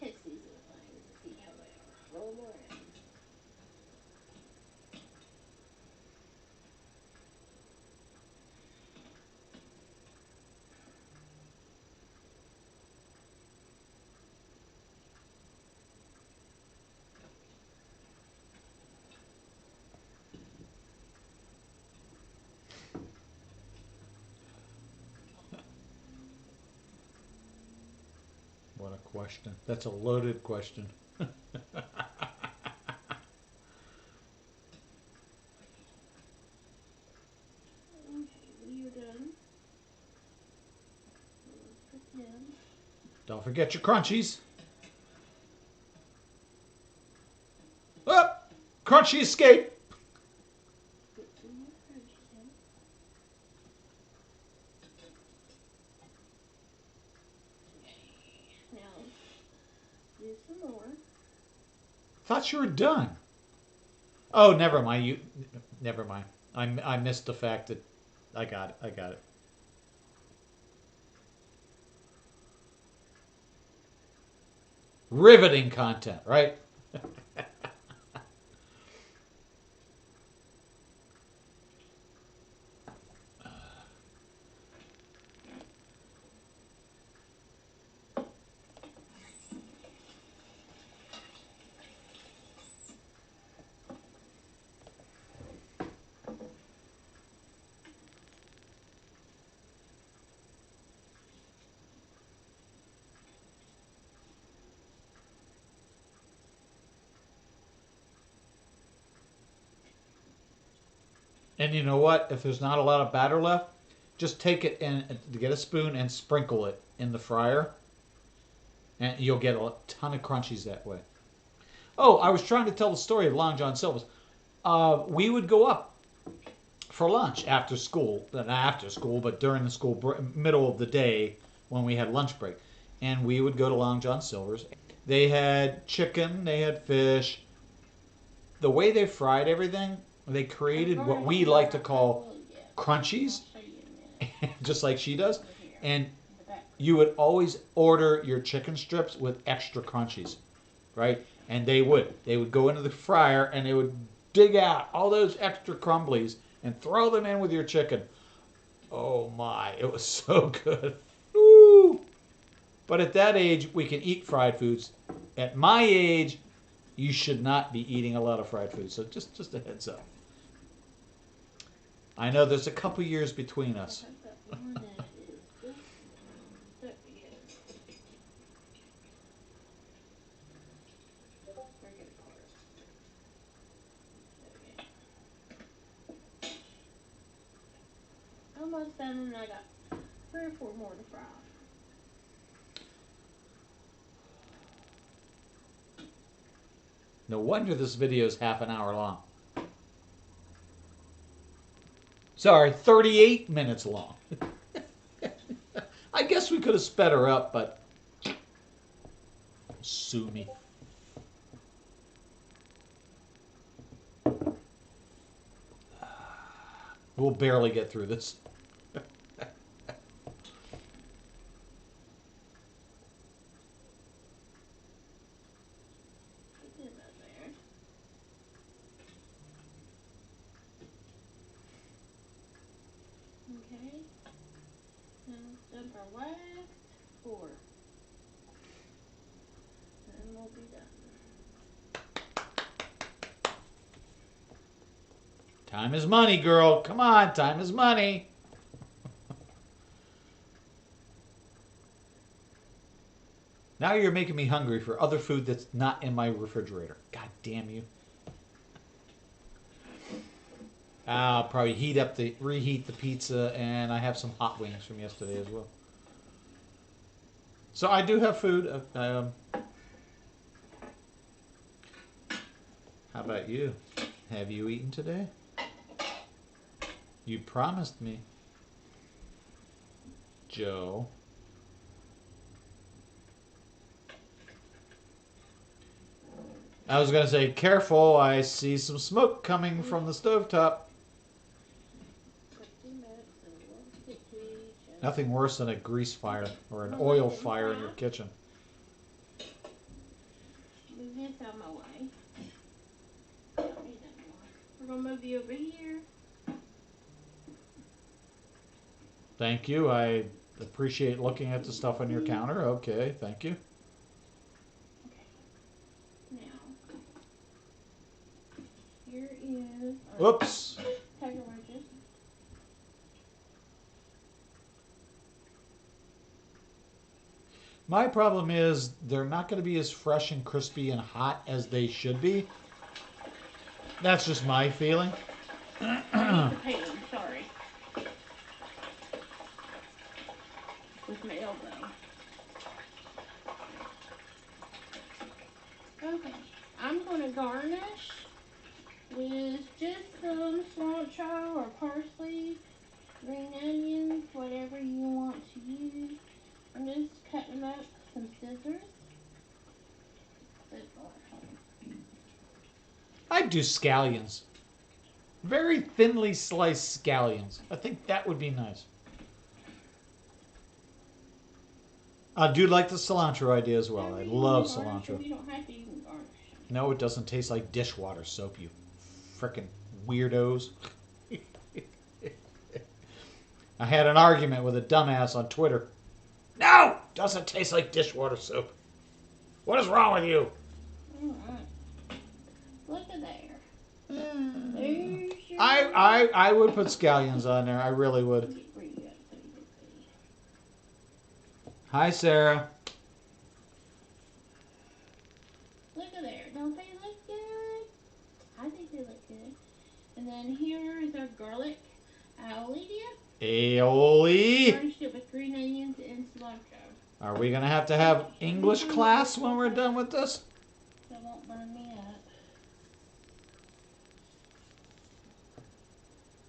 test these little things and see how they are. Roll them around. question. That's a loaded question. You're done. Pretend. Don't forget your crunchies. Oh, crunchy escape. Put some more crunchies in. Okay. Now, do some more. Thought you were done. Oh, never mind. Never mind. I missed the fact that I got it. I got it. Riveting content, right? And you know what? If there's not a lot of batter left, just take it and get a spoon and sprinkle it in the fryer. And you'll get a ton of crunchies that way. Oh, I was trying to tell the story of Long John Silver's. We would go up for lunch after school. Not after school, but during the school middle of the day when we had lunch break. And we would go to Long John Silver's. They had chicken, they had fish. The way they fried everything, they created what we like to call crunchies, just like she does. And you would always order your chicken strips with extra crunchies, right? And they would go into the fryer and they would dig out all those extra crumblies and throw them in with your chicken. Oh my, it was so good. Woo! But at that age, we can eat fried foods. At my age, you should not be eating a lot of fried food. So just a heads up. I know there's a couple years between us. Almost done, and I got 3 or 4 more to fry. No wonder this video is half an hour long. Sorry, 38 minutes long. I guess we could have sped her up, but sue me. We'll barely get through this. Okay. Now done our last 4. And we'll be done. Time is money, girl. Come on, time is money. Now you're making me hungry for other food that's not in my refrigerator. God damn you. I'll probably reheat the pizza, and I have some hot wings from yesterday as well. So I do have food. How about you? Have you eaten today? You promised me. Joe. I was going to say, careful, I see some smoke coming from the stovetop. Nothing worse than a grease fire or an oil fire in your kitchen. Move this out of my way. Don't need that more. We're going to move you over here. Thank you. I appreciate looking at the stuff on your counter. Okay, thank you. Now, here is... Whoops. Peckerwurst. My problem is they're not going to be as fresh and crispy and hot as they should be. That's just my feeling. I need to pay them, sorry. With my elbow. Okay, I'm going to garnish with just some cilantro or parsley, green onions, whatever you want to use. I'm just cutting them up with some scissors. I'd do scallions. Very thinly sliced scallions. I think that would be nice. I do like the cilantro idea as well. I love cilantro. You don't have to even garnish. No, it doesn't taste like dishwater soap, you frickin' weirdos. I had an argument with a dumbass on Twitter. No! Doesn't taste like dishwater soap. What is wrong with you? Alright. Look at there. There's your... I would put scallions on there. I really would. Hi, Sarah. Look at there. Don't they look good? I think they look good. And then here is our garlic aioli. Aioli. Garnished it with green onions and cilantro. Are we going to have English class when we're done with this? So it won't burn me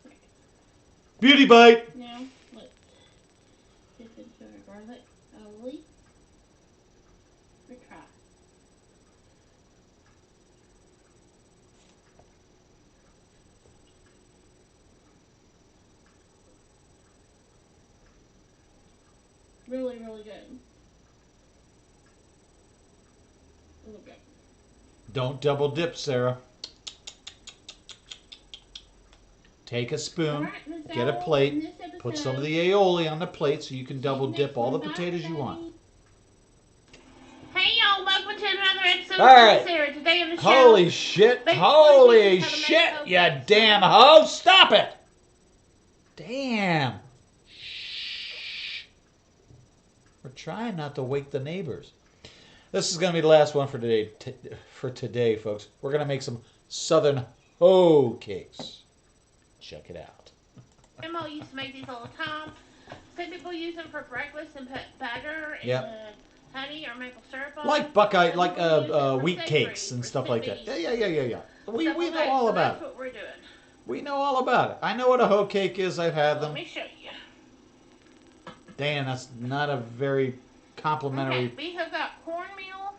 up. Beauty bite. Now, let's dip into our garlic aioli. Try. Really, really good. Really good. Don't double dip, Sarah. Take a spoon, get a plate, put some of the aioli on the plate so you can double dip all the potatoes you want. Hey y'all, welcome to another episode All right. of Simply Sara. Today on the show. Holy shit, holy shit, you damn hoe, stop it! Damn. Shh. We're trying not to wake the neighbors. This is going to be the last one for today, folks. We're going to make some Southern hoe cakes. Check it out. Grandma used to make these all the time. Some people use them for breakfast and put butter and honey or maple syrup on. Like Buckeye, like wheat cakes and stuff like that. Yeah. We know all about it. That's what we're doing. We know all about it. I know what a hoe cake is. I've had them. Let me show you. Dan, that's not a very complimentary. Okay, we have got cornmeal,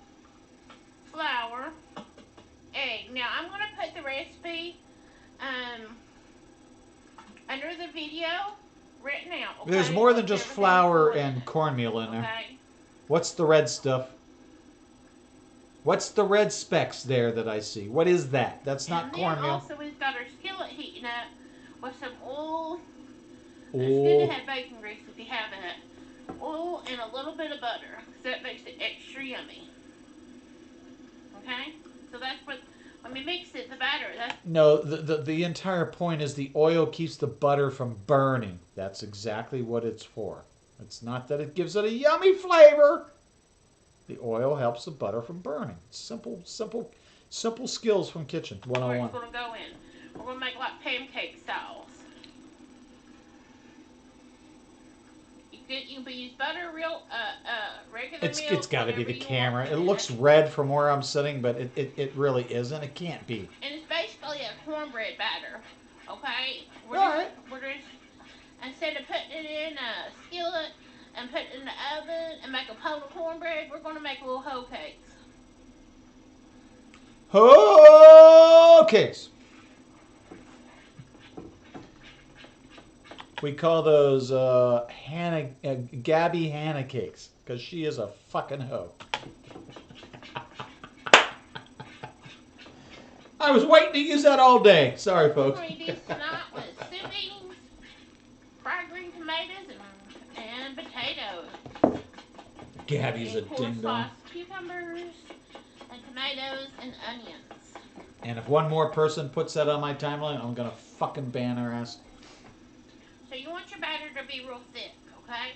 flour, egg. Now I'm going to put the recipe under the video written out. Okay? There's more than just flour and cornmeal in there. Okay. What's the red stuff? What's the red specks there that I see? What is that? That's not cornmeal. Also, we've got our skillet heating up with some oil. It's good to have bacon grease if you have it. Oil and a little bit of butter, because that makes it extra yummy. Okay? So that's what, when we mix it, the batter, that's... No, the entire point is the oil keeps the butter from burning. That's exactly what it's for. It's not that it gives it a yummy flavor. The oil helps the butter from burning. Simple skills from Kitchen 101. Where it's going to go in. We're going to make like pancake styles. You can use butter, real, regular milk. It's got to be the camera. It looks red from where I'm sitting, but it really isn't. It can't be. And it's basically a cornbread batter. Okay? We're just, instead of putting it in a skillet and put it in the oven and make a pot of cornbread, we're going to make little hoe cakes. Hoe cakes. We call those Gabby Hannah cakes because she is a fucking hoe. I was waiting to use that all day. Sorry, folks. We're going to do tonight with soup beans, fried green tomatoes, and potatoes. Gabby's a and ding dong. Cucumbers and tomatoes and onions. And if one more person puts that on my timeline, I'm gonna fucking ban her ass. So you want your batter to be real thick, okay?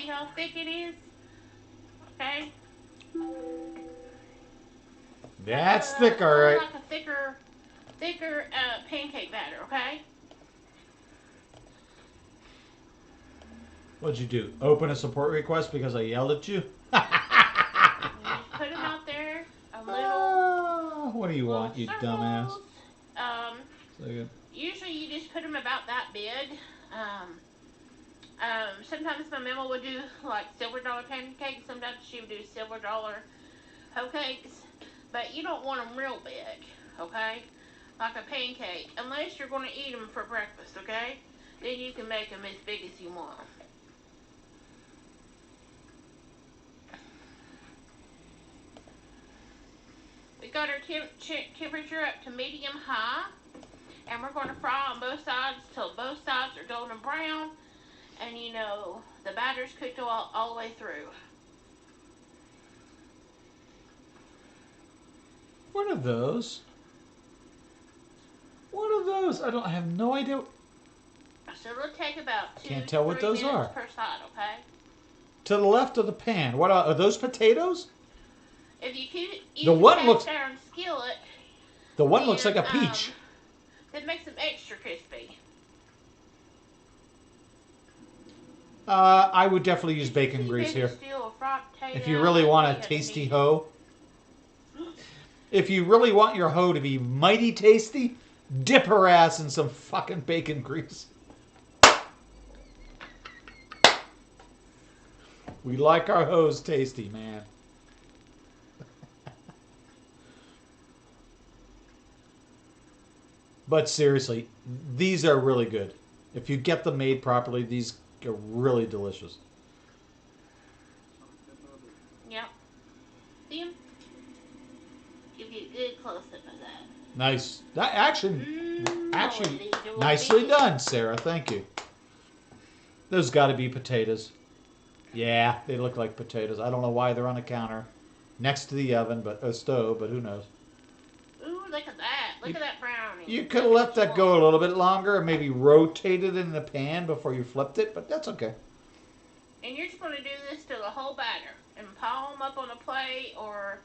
See how thick it is? Okay. That's thick, all right. Like a thicker pancake batter, okay? What'd you do? Open a support request because I yelled at you? You just put them out there a little. What do you want, you dumbass? Usually you just put them about that big. Sometimes my mama would do like silver dollar pancakes. Sometimes she would do silver dollar hoe cakes. But you don't want them real big, okay? Like a pancake. Unless you're going to eat them for breakfast, okay? Then you can make them as big as you want. We got our temperature up to medium high. And we're going to fry on both sides till both sides are golden brown. And you know, the batter's cooked all the way through. What are those? What are those? I have no idea. So it'll take about 2 Can't tell what those are. per side, okay? To the left of the pan. What are those potatoes? If you could use The one a looks- cast iron skillet, The one looks like a peach. that makes them extra crispy. I would definitely use bacon You grease could here. steal a fried potato If you really want a and tasty meat. hoe. If you really want your hoe to be mighty tasty, dip her ass in some fucking bacon grease. We like our hoes tasty, man. But seriously, these are really good. If you get them made properly, these are really delicious. Yep. See 'em? Give you a good close-up of that. Nice. That actually, Lord, these are nicely big. done, Sarah. Thank you. Those got to be potatoes. Yeah, they look like potatoes. I don't know why they're on the counter next to the oven, but a stove, but who knows? Ooh, look at that. Look at that brownie. You could have let that go a little bit longer and maybe rotate it in the pan before you flipped it, but that's okay. And you're just going to do this to the whole batter. And pile them up on a plate, or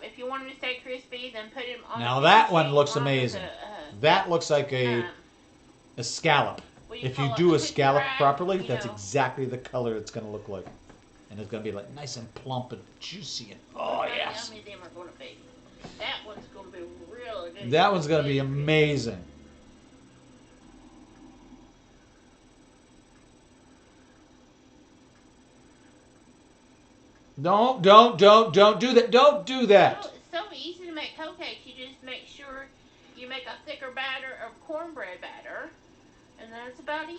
if you want them to stay crispy, then put them on Now a that piece one of looks sheet rock with amazing. That looks like a scallop. what do If you call it, do a cookie scallop rack, properly, you that's know. exactly the color it's going to look like. And it's going to be like nice and plump and juicy and oh How yes. yummy them are going to be. That one's going to be really good. That one's going to be amazing. Don't do that. Don't do that. Oh, it's so easy to make hoe cakes. You just make sure you make a thicker batter of cornbread batter, and that's about it.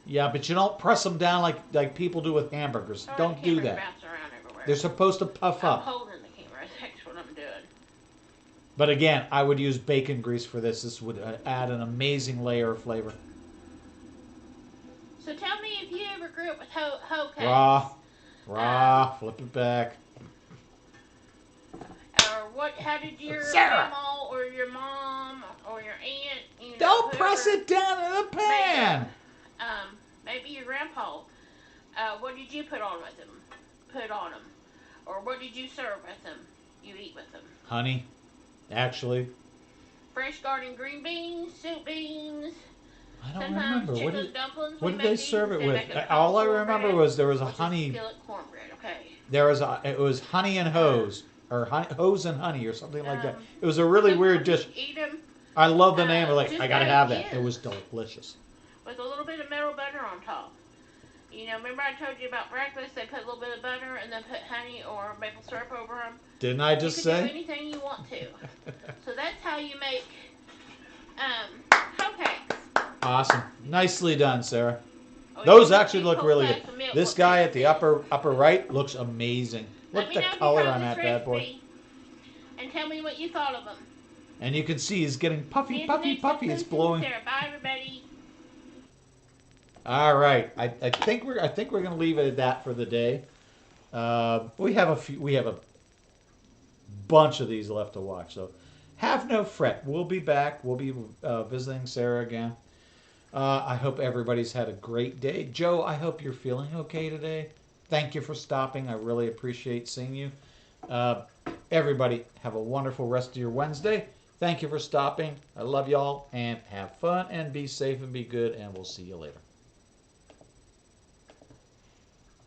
Yeah, but you don't press them down like people do with hamburgers. Sorry, Don't the do camera's that. bouncing around everywhere. They're supposed to puff I'm up. holding the camera. That's what I'm doing. But again, I would use bacon grease for this. This would add an amazing layer of flavor. So tell me if you ever grew up with hoe cakes. Raw, flip it back. Or what? How did your Sarah! grandma or your mom or your aunt? You know, Don't press whoever it down in the pan. Maybe your grandpa. What did you put on with them? Or what did you serve with them? You eat with them. Honey, actually, Fresh garden green beans, soup beans. I don't Sometimes remember. chicken dumplings. What we did they make serve these. it They with? make a All I cornbread, remember was there was a which is honey. skillet cornbread. Okay. It was honey and hose, or hose and honey, or something like that. It was a really Sometimes weird you dish. Eat them I love the name. Like just I gotta as have that. is. It was delicious. with a little bit of melted butter on top. You know, remember I told you about breakfast? They put a little bit of butter and then put honey or maple syrup over them. Didn't I just You can do say? anything you want to. So that's how you make hoe cakes. Awesome. Nicely done, Sarah. Oh, Those you actually can look cook really that good. for milk This with guy at the biscuits. upper right looks amazing. Look Let me at know the if you color tried on this that bad boy. recipe, and tell me what you thought of them. And you can see he's getting See puffy, you puffy, next puffy. episode, It's Simply blowing. Sara. Bye, everybody. All right. I think we're gonna leave it at that for the day. We have a bunch of these left to watch, so have no fret. We'll be back. We'll be visiting Sarah again. I hope everybody's had a great day. Joe, I hope you're feeling okay today. Thank you for stopping. I really appreciate seeing you. Everybody, have a wonderful rest of your Wednesday. Thank you for stopping. I love y'all, and have fun, and be safe, and be good, and we'll see you later.